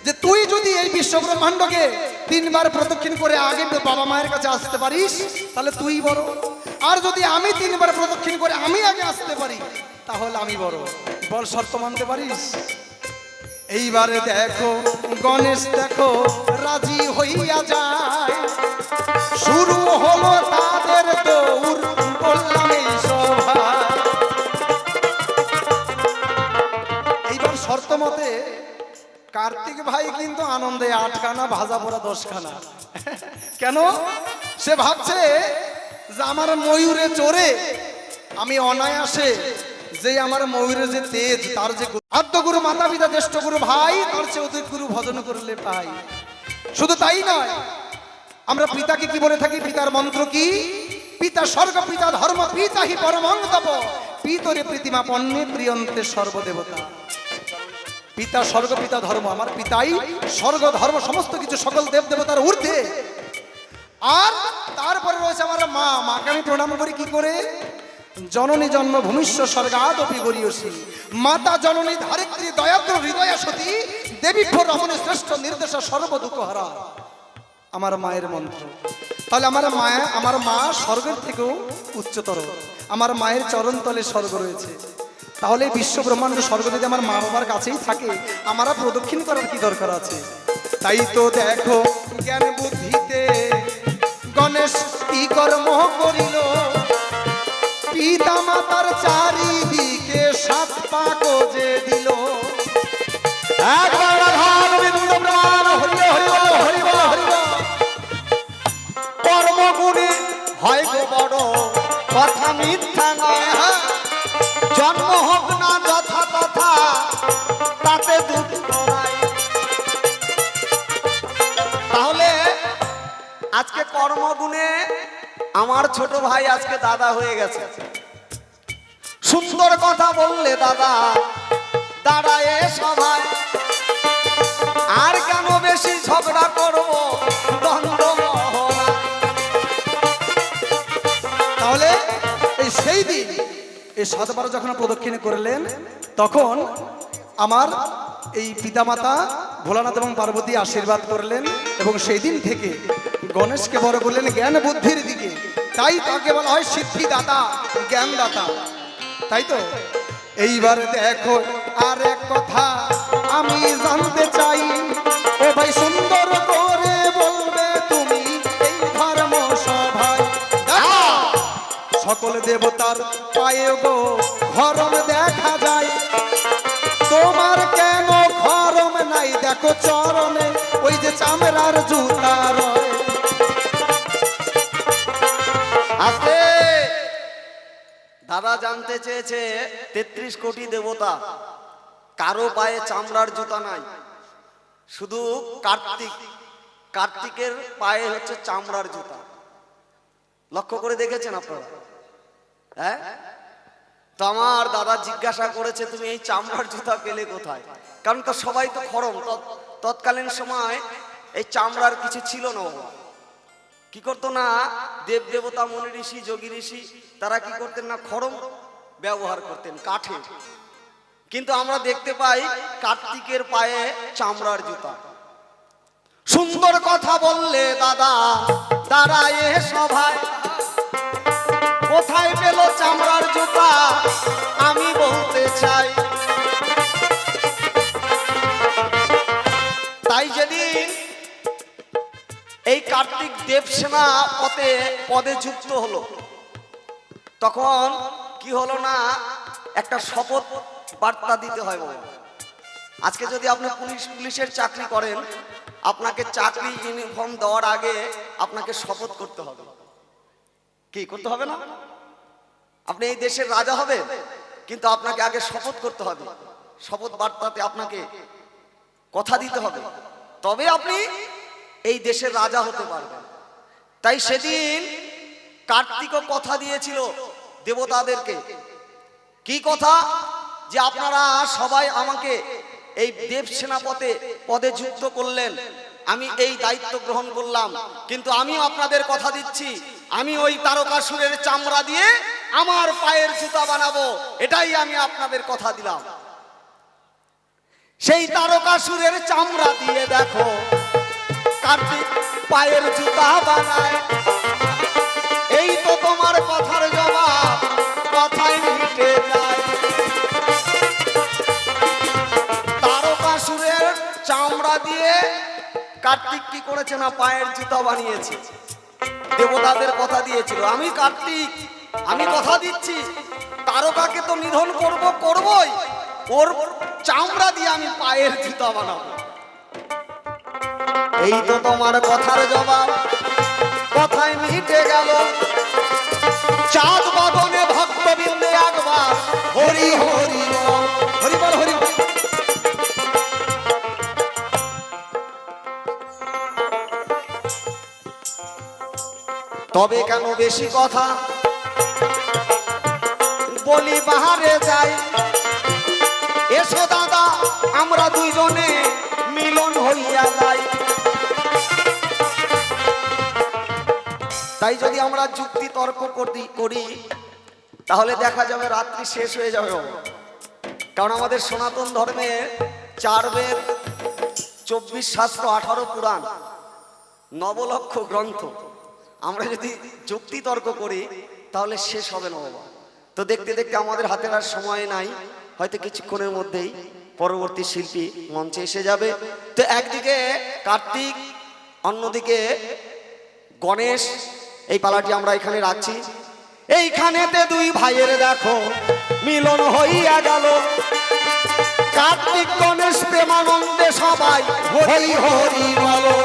যে তুই যদি এই বিশ্ব ব্রহ্মাণ্ডকে তিনবার প্রদক্ষিণ করে আগে বাবা মায়ের কাছে আসতে পারিস তাহলে তুই বড়, আর যদি আমি তিনবার প্রদক্ষিণ করে আমি আগে আসতে পারি তাহলে আমি বড়। বল শর্ত মানতে পারিস? এইবারে দেখো গণেশ দেখো রাজি হইয়া যায়, শুরু হলো তাদের দৌড়, বললাম এই সভা। এইবার শর্ত মতে কার্তিক ভাই কিন্তু আনন্দে 8খানা ভাজা পোড়া 10খানা। কেন? সে ভাবছে যে আমার ময়ূরে চড়ে আমি অনায়াসে, যে আমার ময়ূরের যে তেজ, তার যে আদ্য গুরু মাতা পিতা জ্যেষ্ঠ গুরু ভাই, তার চেয়ে অধিক গুরু ভজন করলে পাই। শুধু তাই নয়, আমরা পিতাকে কি বলে থাকি? পিতার মন্ত্র কি? পিতা স্বর্গ পিতা ধর্ম পিতা হি পরমং তপ, পিতরে প্রীতিমা পণ্যে প্রিয়ন্তে সর্বদেবতা। পিতা স্বর্গ পিতা ধর্ম, আমার পিতাই স্বর্গ ধর্ম সমস্ত কিছু, সকল দেব দেবতার ঊর্ধ্বে। আর তারপরে রয়েছে আমার মা, মাকে আমি প্রণাম করি কি করে? জননী জন্মভূমিষ্য স্বর্গাদপি গরীয়সী, মাতা জননী ধারিত্রী দয়াদ্র হৃদয়া সতী, দেবী রমণী শ্রেষ্ঠ নির্দেশা সর্ব দুঃখহারা। আমার মায়ের মন্ত্র। তাহলে আমার মা স্বর্গের থেকেও উচ্চতর, আমার মায়ের চরণ তলে স্বর্গ রয়েছে। তাহলে বিশ্ব ব্রহ্মাণ্ড স্বর্গ যদি আমার মা বাবার কাছেই থাকে, আমরা প্রদক্ষিণ করার কি দরকার আছে? তাই তো দেখো জ্ঞান বুদ্ধিতে গণেশ কি কর্ম করিল, পিতা মাতার চারিদিকে 7 পা যে দিল। একবার রাধা গোবিন্দ প্রাণ হরি হরি বল, হরি বল, হরি বল। কর্মগুণে হয় গো বড়, কথা মিথ্যা নয়। জন্ম হোক না যথা তথা, তাতে দুঃখ নাই। তাহলে আজকে কর্মগুণে আমার ছোট ভাই আজকে দাদা হয়ে গেছে। সুন্দর কথা বললে দাদা দাঁড়ায় সভায়, আর কেন বেশি ঝগড়া করবো দ্বন্দ্ব মহড়া। তাহলে এই সেই দিন এই 7 বার যখন প্রদক্ষিণ করলেন, তখন আমার এই পিতামাতা ভোলানাথ এবং পার্বতী আশীর্বাদ করলেন, এবং সেই দিন থেকে গণেশকে বড় করলেন জ্ঞান বুদ্ধির দিকে। তাই তাকে বলা হয় সিদ্ধিদাতা, জ্ঞানদাতা। তাই তো এইবার দেখো আর এক কথা আমি জানতে চাই, ও ভাই সুন্দর করে বলবে তুমি এই ধর্ম সভায়। দেখো সকল দেবতার পায়ে গো ঘরম দেখা যায়, তোমার কেন ঘরম নাই? দেখো চরণে ওই যে চামড়ার জুতা রয়। আস্তে দাদা জানতে চেয়েছে 33 কোটি দেবতা, কারো পায়ে চামড়ার জুতা নাই, শুধু কার্তিকের পায়ে হচ্ছে চামড়ার জুতা। লক্ষ্য করে দেখেছেন আপনারা? হ্যাঁ, তো আমার দাদা জিজ্ঞাসা করেছে তুমি এই চামড়ার জুতা পেলে কোথায়? কারণ তো সবাই তো খড়ম, তৎকালীন সময় এই চামড়ার কিছু ছিল না। কি করতো না, দেব দেবতা মুনি ঋষি যোগী ঋষি তারা কি করতেন না, খড়ম ব্যবহার করতেন, কাঠের। কিন্তু আমরা দেখতে পাই কার্তিকের পায়ে চামড়ার জুতা। সুন্দর কথা বললে দাদা দাঁড়ায় সভায়, কোথায় পেল চামড়ার জুতা আমি বলতে চাই। তাই যেদিন এই কার্তিক দেবসেনা পদে যুক্ত হলো, তখন কি হলো না, একটা শপথ বার্তা দিতে হয়। আজকে যদি আপনি পুলিশের চাকরি করেন, আপনাকে চাকরি ইউনিফর্ম দেওয়ার আগে আপনাকে শপথ করতে হবে। কি করতে হবে না? আপনি এই দেশের রাজা হবেন, কিন্তু আপনাকে আগে শপথ করতে হবে। শপথ বার্তাতে আপনাকে কথা দিতে হবে, তবে আপনি এই দেশের রাজা হতে পারবেন। তাই সেদিন কার্তিকও কথা দিয়েছিল দেবতাদেরকে। কি কথা? যে আপনারা সবাই আমাকে এই দেব সেনাপতি পদে যুক্ত করলেন, আমি এই দায়িত্ব গ্রহণ করলাম, কিন্তু আমিও আপনাদের কথা দিচ্ছি, আমি ওই তারকাসুরের চামড়া দিয়ে আমার পায়ের জুতা বানাবো, এটাই আমি আপনাদের কথা দিলাম। সেই তারকাসুরের চামড়া দিয়ে দেখো কার্তিক পায়ের জুতা বানায়। এই তো তোমার কথার জবাব, কথায় মিটে যায়। তারকাসুরের চামড়া দিয়ে কার্তিক কি করেছে না পায়ের জুতা বানিয়েছে। দেবতাদের কথা দিয়েছিল, আমি কার্তিক, আমি কথা দিচ্ছি তারকাকে তো নিধন করবই, ওর চামড়া দিয়ে আমি পায়ের জুতা বানাবো। এই তো তোমার কথার জবাব, কথায় মিটে গেল। চাঁদ বদনে ভক্তবৃন্দে একবার হরি হরি বল, হরি বল, হরি বল। তবে কেন বেশি কথা বলি, বাহারে যাই। এসো দাদা আমরা দুইজনে মিলন হইয়া যাই। তাই যদি আমরা যুক্তি তর্ক করি তাহলে দেখা যাবে রাত্রি শেষ হয়ে যাবে। কারণ আমাদের সনাতন ধর্মে 4 বেদ, 24 শাস্ত্র, 18 পুরাণ, 9 লক্ষ গ্রন্থ। আমরা যদি যুক্তি তর্ক করি তাহলে শেষ হবে না বাবা। তো দেখতে দেখতে আমাদের হাতের আর সময় নাই, হয়তো কিছুক্ষণের মধ্যেই পরবর্তী শিল্পী মঞ্চে এসে যাবে। তো একদিকে কার্তিক, অন্যদিকে গণেশ, এই পালাটি আমরা এখানে রাখছি। এইখানেতে দুই ভাইয়ের দেখো মিলন হইয়া গেল। কার্তিক গণেশ প্রেমানন্দে সবাই হরি হরি বলো।